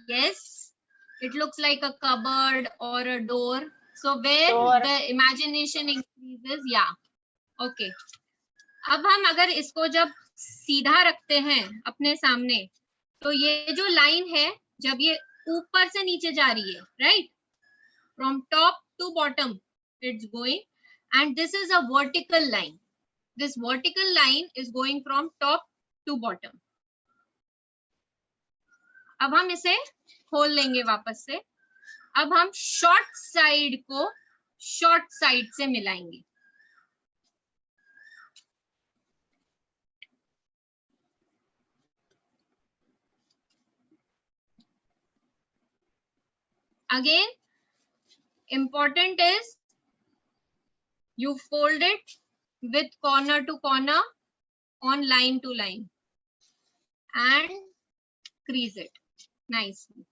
Yes, it looks like a cupboard or a door. So where Door. the imagination increases, yeah. Okay. अब हम अगर इसको जब सीधा रखते हैं अपने सामने, तो ये जो लाइन है जब ये ऊपर से नीचे जा रही है, right? From top to bottom, it's going, and this is a vertical line. This vertical line is going from top to bottom. अब हम इसे खोल लेंगे वापस से. अब हम शॉर्ट साइड को शॉर्ट साइड से मिलाएंगे. Again, important is you fold it with corner to corner on line to line and crease it nicely.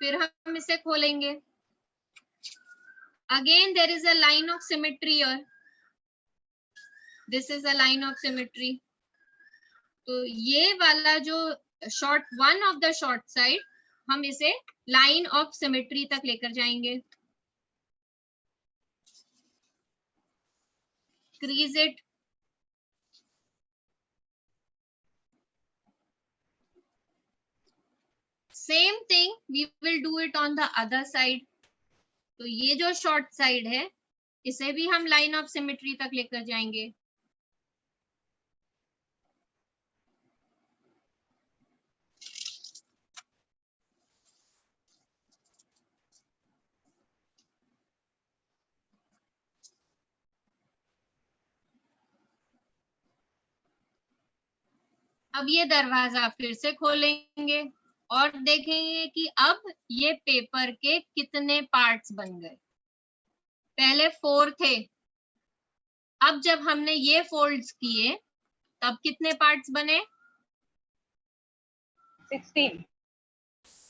फिर हम इसे खोलेंगे. Again, there is a line of symmetry here. This is a line of symmetry. तो ये वाला जो short one of the short side, हम इसे line of symmetry तक लेकर जाएंगे. Crease it. Same thing, we will do it on the other side. तो ये जो short side है, इसे भी हम line of symmetry तक लेकर जाएंगे. अब ये दरवाजा फिर से खोलेंगे और देखेंगे कि अब ये पेपर के कितने पार्ट्स बन गए. पहले 4 थे. अब जब हमने ये फोल्ड्स किए तब कितने पार्ट्स बने? 16.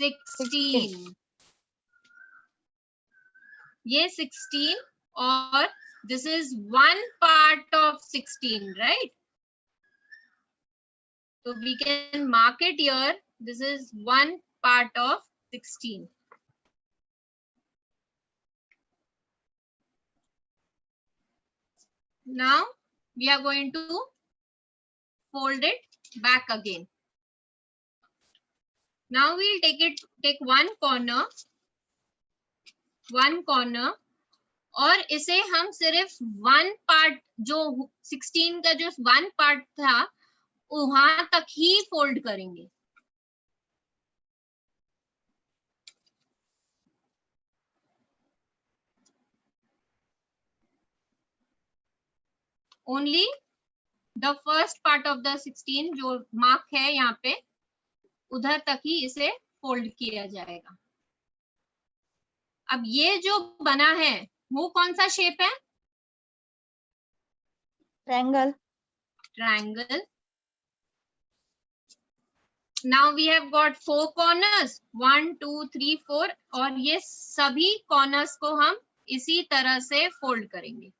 16. ये 16 और this is one part of 16, right? So we can mark it here. This is one part of 16. Now we are going to fold it back again. Now we'll take one corner और इसे हम सिर्फ one part जो 16 का जो one part था वहां तक ही फोल्ड करेंगे. Only the first part of the 16 जो मार्क है यहाँ पे उधर तक ही इसे फोल्ड किया जाएगा. अब ये जो बना है वो कौन सा शेप है? Triangle. Now we have got 4 corners, 1, 2, 3, 4 और ये सभी कॉर्नर्स को हम इसी तरह से फोल्ड करेंगे.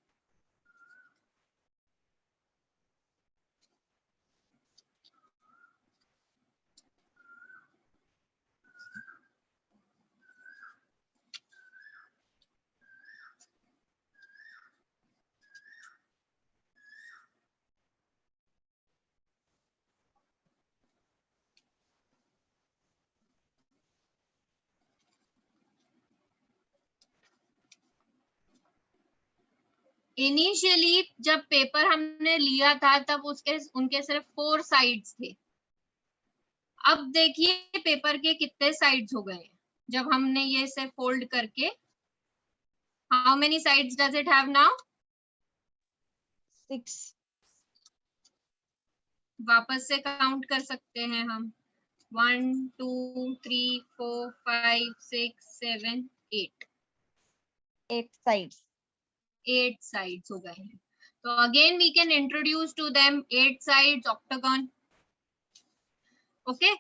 इनिशियली जब पेपर हमने लिया था तब उनके सिर्फ 4 साइड्स थे. अब देखिए पेपर के कितने साइड्स हो गए हैं जब हमने ये से फोल्ड करके. How many sides does it have now? 6. वापस से काउंट कर सकते हैं हम. 1, 2, 3, 4, 5, 6, 7, 8. 8 sides. 8 sides हो गए हैं. तो again we can introduce to them 8 sides octagon. Okay.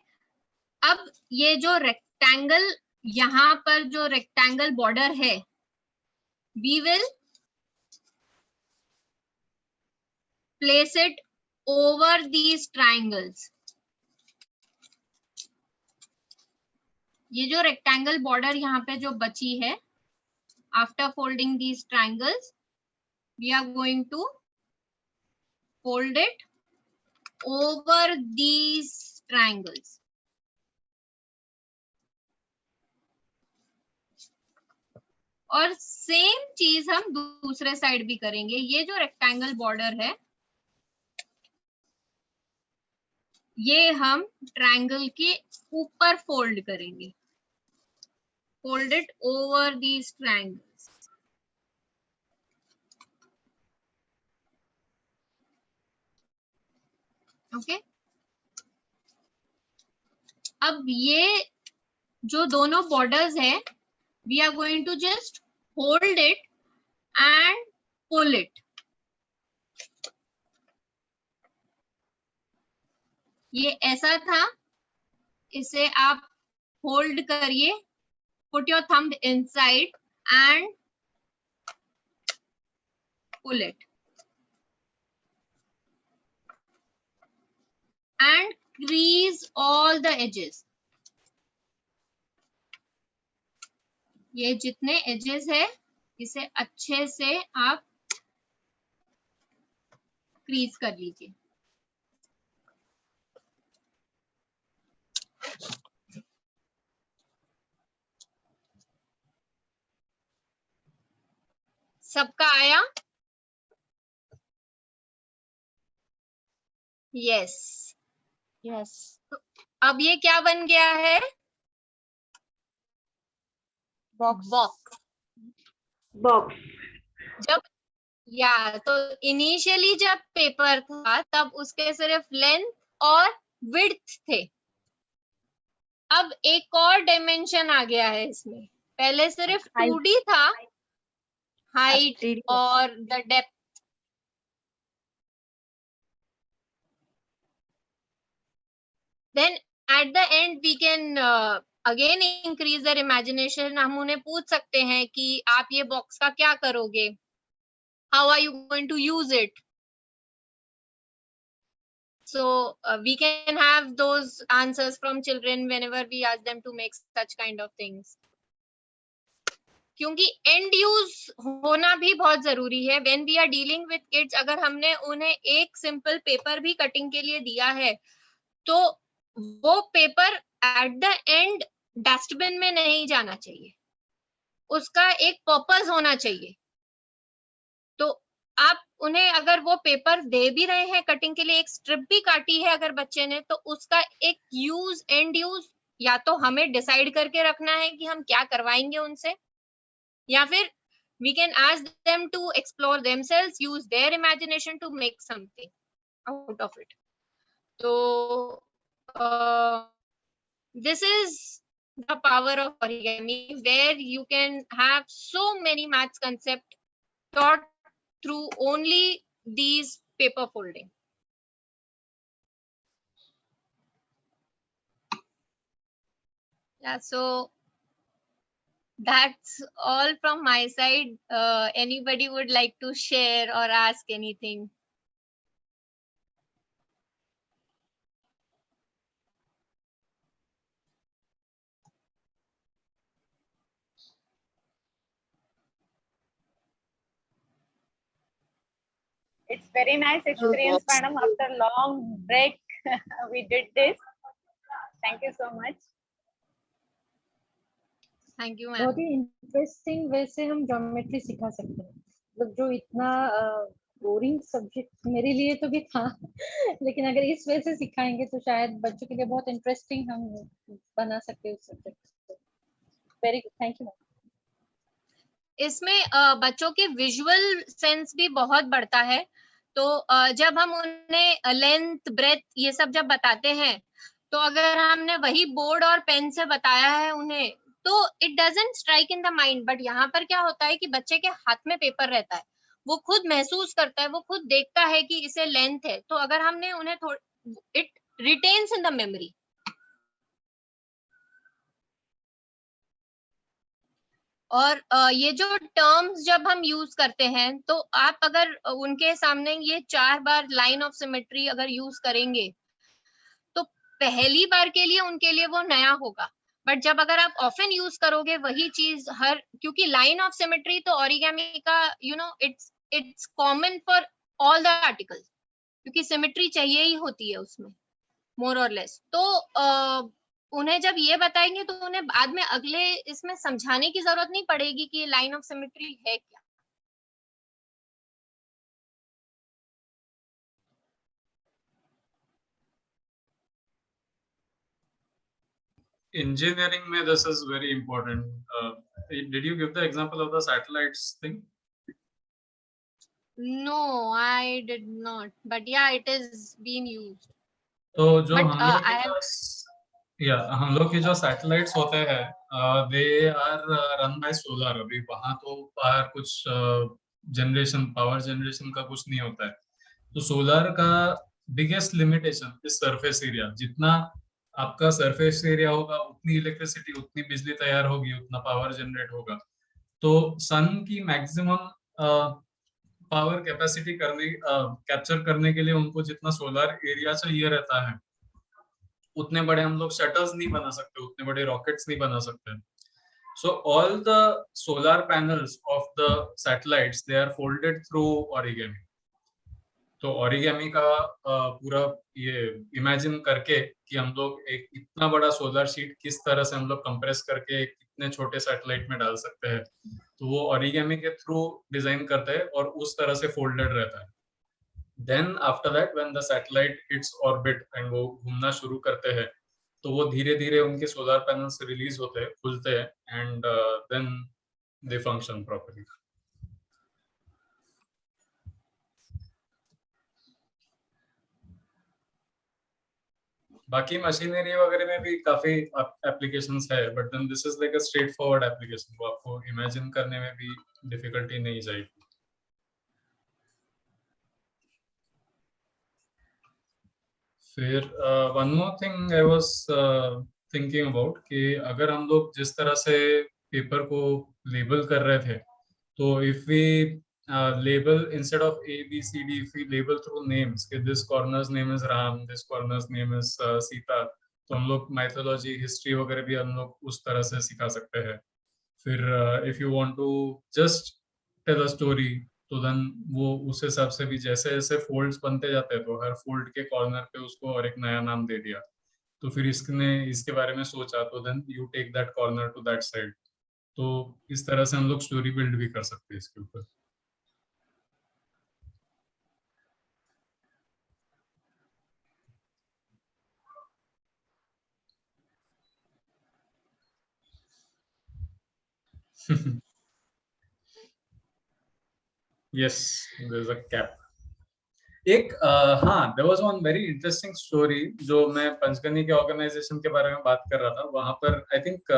अब ये जो रेक्टेंगल यहाँ पर जो रेक्टेंगल बॉर्डर है we will place it over these triangles. ये जो रेक्टेंगल बॉर्डर यहाँ पे जो बची है after folding these triangles we are going to fold it over these triangles. और सेम चीज हम दूसरे साइड भी करेंगे। ये जो रेक्टेंगल बॉर्डर है ये हम ट्रायंगल के ऊपर फोल्ड करेंगे, fold it over these triangles. Okay. अब ये जो दोनों borders हैं, we are going to just hold it and pull it. ये ऐसा था, इसे आप hold करिए, put your thumb inside and pull it. And crease all the edges. ये जितने edges है इसे अच्छे से आप crease कर लीजिए। सबका आया? यस। Yes. अब ये क्या बन गया है? Box. बॉक्स। बॉक्स। जब तो इनिशियली जब पेपर था तब उसके सिर्फ लेंथ और विड्थ थे। अब एक और डायमेंशन आ गया है इसमें। पहले सिर्फ Height. 2D था, हाइट 3D. और the depth. Then at the end we can again increase their imagination. हम उन्हें पूछ सकते हैं कि आप ये बॉक्स का क्या करोगे, how are you going to use it. So we can have those answers from children whenever we ask them to make such kind of things. क्योंकि end use होना भी बहुत जरूरी है। When we are dealing with kids, अगर हमने उन्हें एक simple paper भी cutting के लिए दिया है तो वो paper at the end dustbin में नहीं जाना चाहिए, उसका एक पर्पस होना चाहिए। तो आप उन्हें अगर वो पेपर दे भी रहे हैं कटिंग के लिए, एक स्ट्रिप भी काटी है अगर बच्चे ने, तो उसका एक यूज एंड यूज या तो हमें डिसाइड करके रखना है कि हम क्या करवाएंगे उनसे, या फिर we can ask them to explore themselves, use their imagination to make something out of it. So this is the power of origami, where you can have so many maths concepts taught through only these paper folding. Yeah, so that's all from my side. Anybody would like to share or ask anything? It's very nice experience, madam. After long break, we did this. Thank you so much. Thank you, ma'am. बहुत ही interesting way से हम geometry सिखा सकते हैं। मतलब जो इतना boring subject मेरे लिए तो भी था लेकिन अगर इस वे से सिखाएंगे तो शायद बच्चों के लिए बहुत इंटरेस्टिंग हम बना सकते हैं उस सब्जेक्ट को। Very good, thank you. इसमें बच्चों के विजुअल सेंस भी बहुत बढ़ता है। तो जब हम उन्हें लेंथ ब्रेथ ये सब जब बताते हैं तो अगर हमने वही बोर्ड और पेन से बताया है उन्हें तो it doesn't strike in the mind. But यहाँ पर क्या होता है कि बच्चे के हाथ में पेपर रहता है, वो खुद महसूस करता है, वो खुद देखता है कि इसे लेंथ है, तो अगर हमने उन्हें it retains in the memory. और ये जो टर्म्स जब हम यूज करते हैं तो आप अगर उनके सामने ये 4 बार लाइन ऑफ सिमेट्री अगर यूज करेंगे तो पहली बार के लिए उनके लिए वो नया होगा। बट जब अगर आप ऑफन यूज करोगे वही चीज क्योंकि लाइन ऑफ सिमेट्री तो ओरिगामी का it's common for all the articles, क्योंकि सिमेट्री चाहिए ही होती है उसमें मोर और लेस। तो उन्हें जब ये बताएंगे तो उन्हें बाद में अगले इसमें समझाने की जरूरत नहीं पड़ेगी कि ये लाइन ऑफ सिमेट्री है क्या। Engineering में this is very important. Did you give the example of the satellites thing? No, I did not, but yeah, it is being used. तो जो But, हम लोग I के have- पास हम लोग के जो सैटेलाइट्स होते हैं they are run by solar. अभी वहां तो बाहर कुछ जनरेशन पावर जनरेशन का कुछ नहीं होता है। तो सोलर का biggest limitation is surface area. जितना आपका सरफेस एरिया होगा उतनी इलेक्ट्रिसिटी उतनी बिजली तैयार होगी उतना पावर जनरेट होगा। तो सन की मैक्सिमम पावर कैपेसिटी करने कैप्चर करने के लिए उनको जितना सोलर एरिया चाहिए रहता है उतने बड़े हम लोग शटल्स नहीं बना सकते, उतने बड़े रॉकेट्स नहीं बना सकते। So all the solar panels of the satellites they are folded through origami. तो ओरिगेमी का पूरा ये इमेजिन करके कि हम लोग एक इतना बड़ा सोलर शीट किस तरह से हम लोग कंप्रेस करके कितने छोटे सैटेलाइट में डाल सकते हैं, तो वो ओरिगेमी के थ्रू डिजाइन करते हैं और उस तरह से फोल्डेड रहता है। Then after that when the satellite hits orbit and वो घूमना शुरू करते हैं तो वो धीरे धीरे उनके सोलर पैनल्स रिलीज होते हैं, खुलते हैं and then they function properly. बाकी मशीनरी वगैरह में भी काफी एप्लीकेशंस है, but then this is like a straight forward application, वो आपको इमेजिन करने में भी डिफिकल्टी नहीं जाएगी। फिर one more thing I was thinking about कि अगर हम लोग जिस तरह से पेपर को लेबल कर रहे थे, तो if we label instead of A, B, C, D, if we label through names, कि this corner's name is Ram, this corner's name is Sita, तो हम लोग mythology, history वगैरह भी हम लोग उस तरह से सिखा सकते हैं। फिर if you want to just tell a story, तो then वो उस हिसाब से भी जैसे जैसे folds बनते जाते हैं तो हर fold के corner पे उसको और एक नया नाम दे दिया। तो फिर इसके बारे में सोचा तो then you take that corner to that side। तो इस तरह से हम लोग स्टोरी बिल्ड भी कर सकते हैं इसके ऊपर। Yes, there's a cap. एक हाँ, there was one very interesting story जो मैं पंचगनी के ऑर्गेनाइजेशन के बारे में बात कर रहा था। वहां पर आई थिंक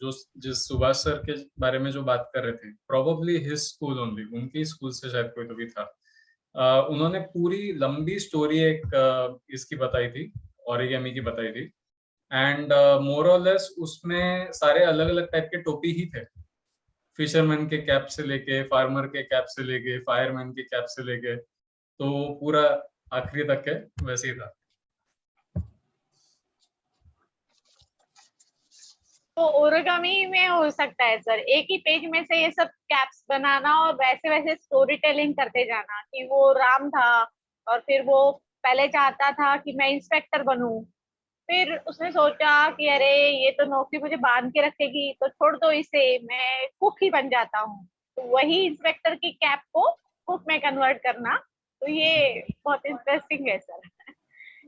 जो जिस सुभाष सर के बारे में जो बात कर रहे थे, probably his school only, उनकी स्कूल से शायद कोई तो भी था। उन्होंने पूरी लंबी स्टोरी एक इसकी बताई थी, ओरिगेमी की बताई थी, एंड मोर और लेस उसमें सारे अलग अलग टाइप के टोपी ही थे। फिशरमैन के कैप से लेके, फार्मर के कैप से लेके, फायरमैन के कैप से लेके, तो पूरा आखिरी तक के वैसे ही था। तो ओरिगामी में हो सकता है सर, एक ही पेज में से ये सब कैप्स बनाना और वैसे वैसे स्टोरी टेलिंग करते जाना कि वो राम था और फिर वो पहले चाहता था कि मैं इंस्पेक्टर बनूं, फिर उसने सोचा कि अरे ये तो नौकरी मुझे बांध के रखेगी तो छोड़ दो इसे, मैं कुक ही बन जाता हूँ। तो वही इंस्पेक्टर की कैप को कुक में कन्वर्ट करना, तो ये बहुत इंटरेस्टिंग है सर।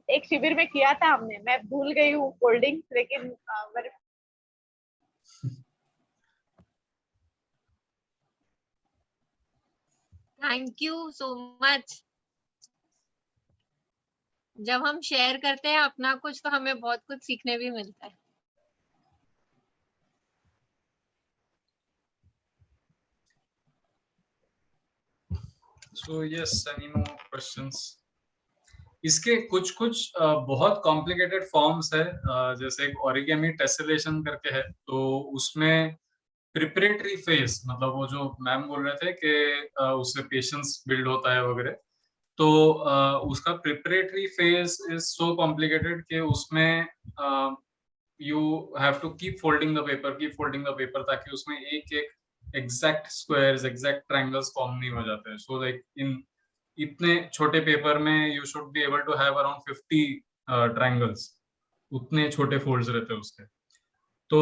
एक शिविर में किया था हमने, मैं भूल गई हूँ फोल्डिंग, लेकिन थैंक यू सो मच। जब हम शेयर करते हैं अपना कुछ तो हमें बहुत कुछ सीखने भी मिलता है। So yes, any more questions? इसके कुछ कुछ बहुत कॉम्प्लिकेटेड फॉर्म्स है, जैसे एक ओरिगेमी टेसेलेशन करके है, तो उसमें प्रिपरेटरी फेज, मतलब वो जो मैम बोल रहे थे कि उससे पेशेंस बिल्ड होता है वगैरह, तो उसका preparatory phase is so complicated कि उसमें you have to keep folding the paper ताकि उसमें एक एक exact squares, exact triangles form नहीं हो जाते हैं। सो लाइक इन इतने छोटे पेपर में you should be able to have around 50 triangles, उतने छोटे फोल्ड्स रहते हैं उसके। तो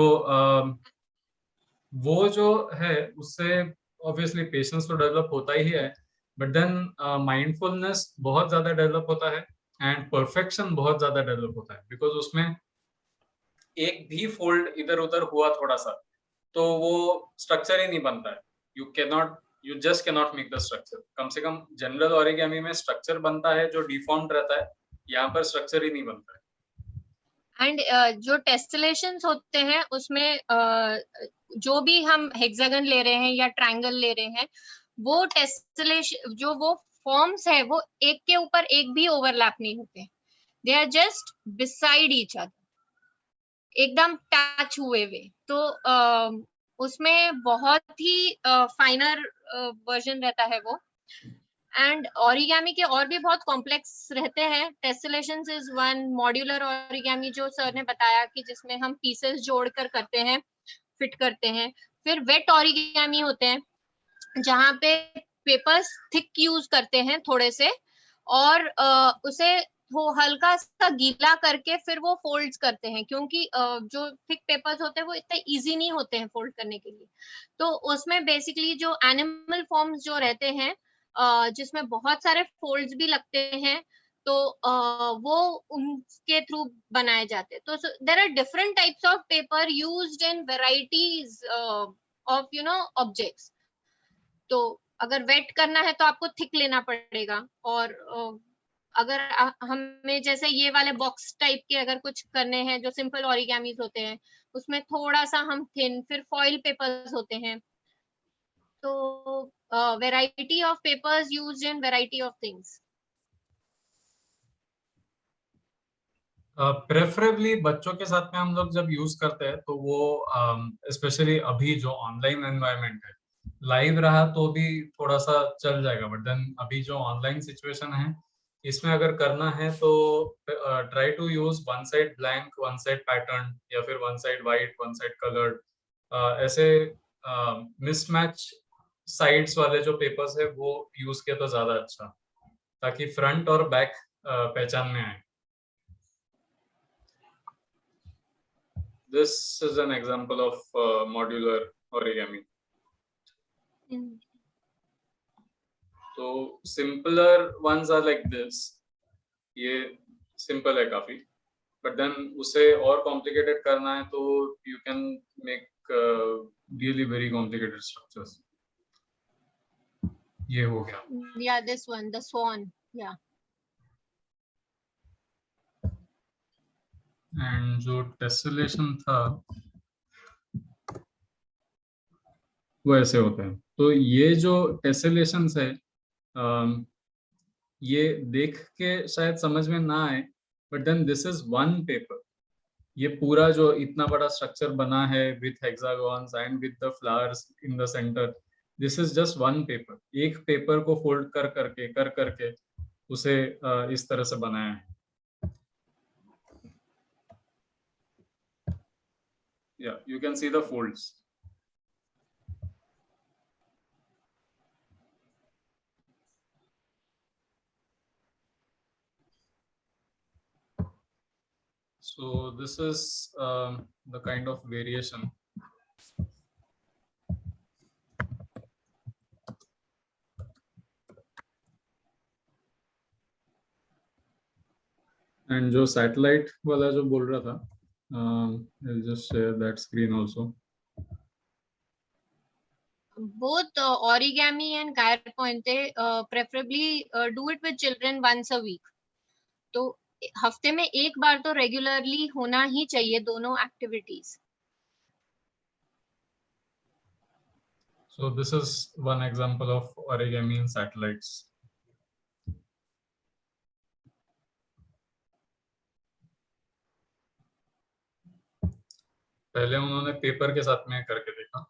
वो जो है उससे ऑब्वियसली पेशेंस तो डेवलप होता ही है, बट देन माइंडफुलनेस बहुत ज्यादा डेवलप होता है एंड परफेक्शन बहुत ज्यादा डेवलप होता है, बिकॉज उसमें एक भी फोल्ड इधर उधर हुआ थोड़ा सा तो वो स्ट्रक्चर ही नहीं बनता है। You just can not make the structure. कम से कम जनरल ओरिगामी में स्ट्रक्चर बनता है जो डिफॉर्म्ड रहता है, यहाँ पर स्ट्रक्चर ही नहीं बनता है। एंड जो टेस्टिलेशंस होते हैं उसमें जो भी हम हेक्सागन ले रहे हैं या ट्रायंगल ले रहे हैं, वो टेस्टिलेशन जो वो फॉर्म्स है वो एक के ऊपर एक भी ओवरलैप नहीं होते, they are just beside each other, एकदम टच हुए हुए। तो उसमें बहुत ही फाइनर वर्जन रहता है वो। एंड ओरिगामी के और भी बहुत कॉम्प्लेक्स रहते हैं। टेस्टिलेशंस इज वन, मॉड्यूलर ओरिगामी जो सर ने बताया कि जिसमें हम पीसेस जोड़कर करते हैं, फिट करते हैं। फिर वेट ओरिगामी होते हैं जहाँ पे पेपर्स थिक यूज करते हैं थोड़े से, और उसे वो हल्का सा गीला करके फिर वो फोल्ड्स करते हैं, क्योंकि जो थिक पेपर्स होते हैं वो इतने इजी नहीं होते हैं फोल्ड करने के लिए। तो उसमें बेसिकली जो एनिमल फॉर्म्स जो रहते हैं जिसमें बहुत सारे फोल्ड्स भी लगते हैं, तो वो उनके थ्रू बनाए जाते हैं। तो there are different types of paper used in varieties of objects. तो अगर वेट करना है तो आपको थिक लेना पड़ेगा, और अगर हमें जैसे ये वाले बॉक्स टाइप के अगर कुछ करने हैं जो सिंपल ओरिगामीज होते हैं, उसमें थोड़ा सा हम थिन, फिर फॉइल पेपर्स होते हैं। तो variety of papers used in variety of things. Preferably बच्चों के साथ में हम लोग जब यूज करते हैं तो वो स्पेशली अभी जो ऑनलाइन एनवायरनमेंट है, लाइव रहा तो भी थोड़ा सा चल जाएगा, बट देन अभी जो ऑनलाइन सिचुएशन है इसमें अगर करना है तो try to use one side blank, one side pattern, या फिर one side white, one side coloured, ऐसे मिसमैच साइड्स वाले जो पेपर्स है वो यूज किया तो ज्यादा अच्छा, ताकि फ्रंट और बैक पहचान में आए। This is an example of modular origami. So simpler ones are like this. ये simple है काफी, but then उसे और complicated करना है तो you can make really very complicated structures. ये हो गया। Yeah, this one, the swan. Yeah. And जो tessellation था वो ऐसे होते हैं। तो ये जो टेसेलेशंस है ये देख के शायद समझ में ना आए, but then this is one paper. ये पूरा जो इतना बड़ा स्ट्रक्चर बना है with hexagons and with the flowers in the centre, this is just one paper. एक पेपर को फोल्ड कर करके उसे इस तरह से बनाया है। Yeah, you can see the folds. So this is the kind of variation. And जो satellite वाला जो बोल रहा था, I'll just share that screen also. Both origami and Gyre Pointe preferably do it with children once a week. तो हफ्ते में एक बार तो रेगुलरली होना ही चाहिए दोनों activities. So this is one example of origami in satellites. पहले उन्होंने पेपर के साथ में करके देखा।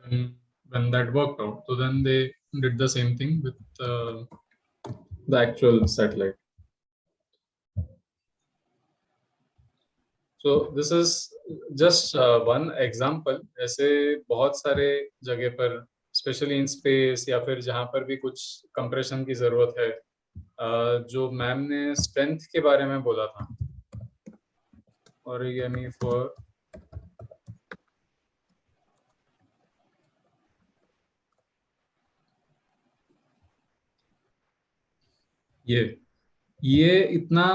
And when that worked out, so then they did the same thing with the actual satellite. So this is just one example. ऐसे बहुत सारे जगह पर, स्पेशली इन स्पेस या फिर जहाँ पर भी कुछ कंप्रेशन की जरूरत है, जो मैम ने स्ट्रेंथ के बारे में बोला था, origami for ये इतना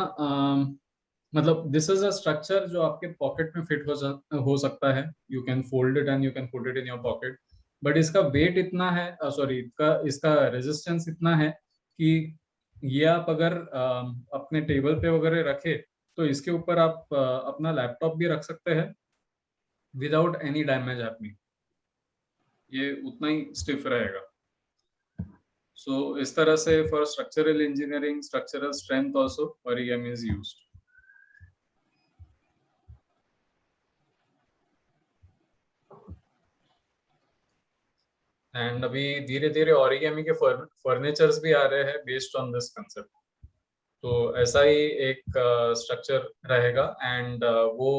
मतलब दिस इज अ स्ट्रक्चर जो आपके पॉकेट में फिट हो सकता है. You can fold it and you can put it in your pocket. But इसका वेट इतना है, सॉरी, इसका रेजिस्टेंस इतना है कि ये आप अगर अपने टेबल पे वगैरह रखे तो इसके ऊपर आप अपना लैपटॉप भी रख सकते हैं विदाउट एनी डैमेज हैपनिंग. ये उतना ही स्टिफ रहेगा. So इस तरह से for structural engineering, structural strength also origami is used. And अभी धीरे धीरे origami के furnitures भी आ रहे हैं based on this concept. तो ऐसा ही एक structure रहेगा and वो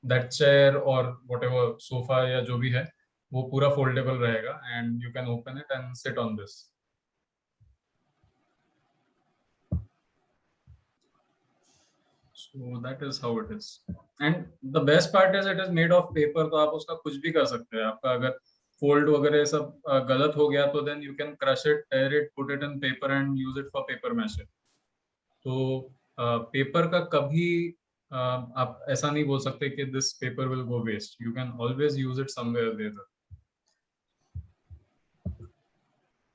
that chair or whatever sofa या जो भी है वो पूरा foldable रहेगा and you can open it and sit on this. So that is how it is. And the best part is it is made of paper. तो आप उसका कुछ भी कर सकते हैं. आपका अगर fold वगैरह सब गलत हो गया तो then you can crush it, tear it, put it in paper and use it for paper mache. तो paper का कभी आप ऐसा नहीं बोल सकते कि this paper will go waste. You can always use it somewhere later.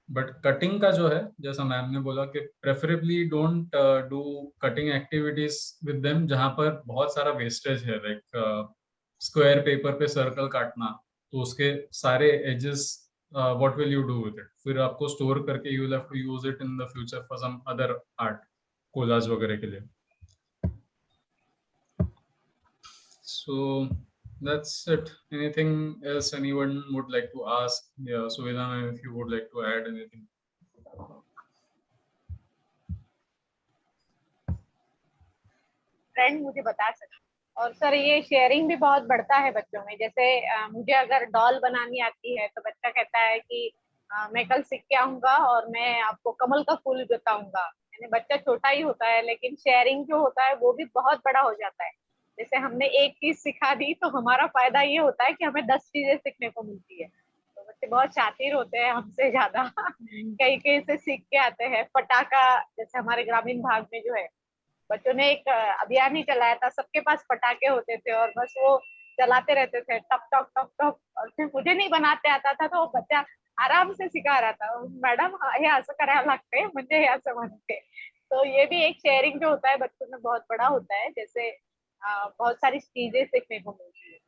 But cutting का जो है, जैसा मैम ने बोला कि preferably don't do cutting activities with them जहां पर बहुत सारा वेस्टेज है. लाइक स्क्वायर पेपर पे सर्कल काटना, तो उसके सारे edges what will you do with it? फिर आपको स्टोर करके you will have to use it in the future for some other art, collage वगैरह के लिए. So that's it. Anything else anyone would like to ask? Yeah, Suveda, if you would like to add anything. Friend मुझे बता सकते. और sir ये sharing भी बहुत बढ़ता है बच्चों में. जैसे मुझे अगर डॉल बनानी आती है तो बच्चा कहता है कि मैं कल सीख के आऊंगा और मैं आपको कमल का फूल बताऊंगा. यानी बच्चा छोटा ही होता है लेकिन शेयरिंग जो होता है वो भी बहुत बड़ा हो जाता है. जैसे हमने एक चीज सिखा दी तो हमारा फायदा ये होता है कि हमें 10 चीजें सीखने को मिलती है. तो बच्चे बहुत शातिर होते हैं हमसे ज्यादा. कई कई से सीख के आते हैं. पटाखा, जैसे हमारे ग्रामीण भाग में जो है बच्चों ने एक अभियान ही चलाया था. सबके पास पटाखे होते थे और बस वो चलाते रहते थे, टप टप टप टप. और फिर मुझे नहीं बनाते आता था तो बच्चा आराम से सिखा रहा था. मॅडम हे असं करायला लागते, म्हणजे हे असं म्हणते. तो ये भी एक शेयरिंग जो होता है बच्चों में बहुत बड़ा होता है. जैसे बहुत सारी चीजें सीखने को मिलती है.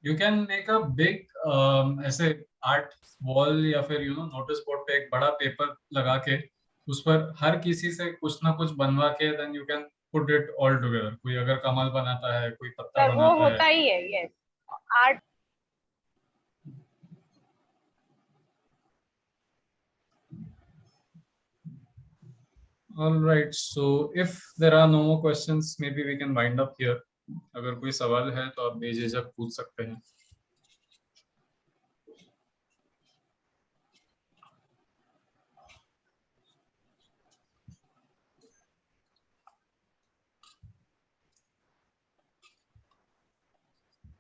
You can make a big ऐसे आर्ट वॉल या फिर नोटिस बोर्ड पे एक बड़ा पेपर लगा के उस पर हर किसी से कुछ ना कुछ बनवा के then you can put it all together. कोई अगर कमल बनाता है, कोई पत्ता सर वो बनाता होता है. ही है. Yes, art. All right, so if there are no more questions, maybe we can wind up here. अगर कोई सवाल है तो आप बेझिझक पूछ सकते हैं.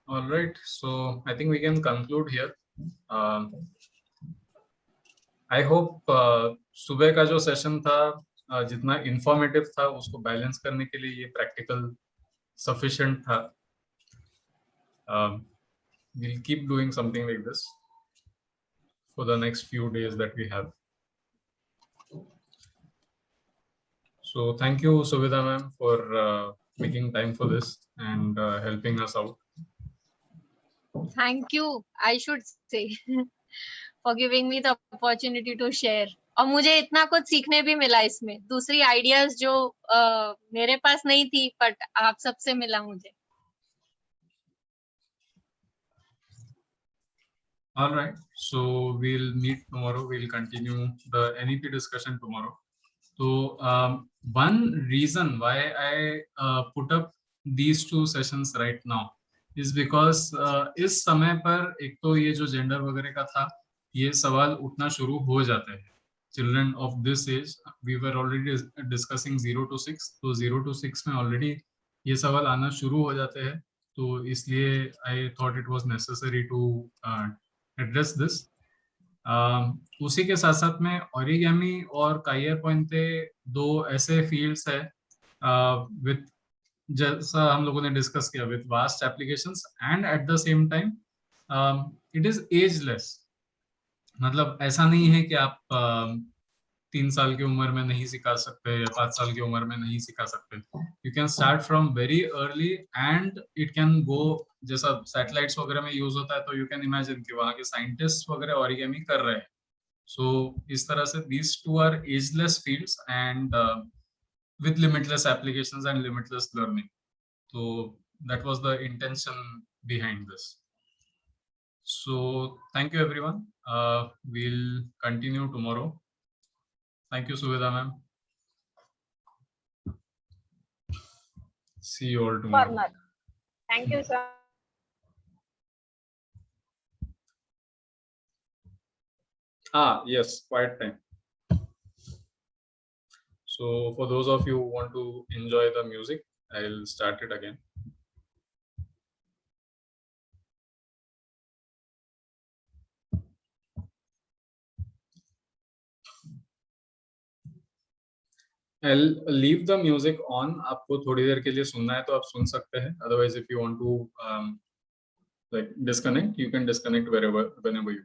All right, so I think we can conclude here. I hope सुबह का जो सेशन था जितना इंफॉर्मेटिव था उसको बैलेंस करने के लिए ये प्रैक्टिकल सफिशिएंट था. We'll keep doing something like this for the next few days that we have. So thank you, Suveda ma'am, for making time for this and helping us out. Thank you, I should say, for giving me the opportunity to share. और मुझे इतना कुछ सीखने भी मिला इसमें. दूसरी ideas जो मेरे पास नहीं थी बट आप सबसे मिला मुझे. All right, so we'll meet tomorrow. We'll continue the NEP discussion tomorrow. So one reason why I put up these two sessions right now is because इस समय पर एक तो ये जो जेंडर वगैरह का था, ये सवाल उठना शुरू हो जाते हैं. Children of this age, we were already discussing 0 to 6, तो 0 to 6 में already ये सवाल आना शुरू हो जाते हैं. तो इसलिए I thought it was necessary to address this. उसी के साथ साथ में ओरिगेमी और काइयर पॉइंटे दो ऐसे फील्ड्स है विथ जैसा हम लोगों ने डिस्कस किया with vast applications and at the same time it is ageless. मतलब ऐसा नहीं है कि आप 3 साल की उम्र में नहीं सिखा सकते या 5 साल की उम्र में नहीं सिखा सकते. You can start from very early and it can go, जैसा सैटेलाइट्स वगैरह में यूज होता है तो यू कैन इमेजिन कि वहाँ के साइंटिस्ट वगैरह ओरिगेमी कर रहे हैं. सो इस तरह से these two are ageless fields and with limitless applications and limitless learning. So that was the intention behind this. So thank you everyone. We'll continue tomorrow. Thank you Suveda ma'am. See you all tomorrow. Thank you sir. Yes, quiet time. So for those of you who want to enjoy the music, I'll start it again. I'll leave the music on. आपको थोड़ी देर के लिए सुनना है तो आप सुन सकते हैं. Otherwise, if you want to like disconnect, you can disconnect whenever you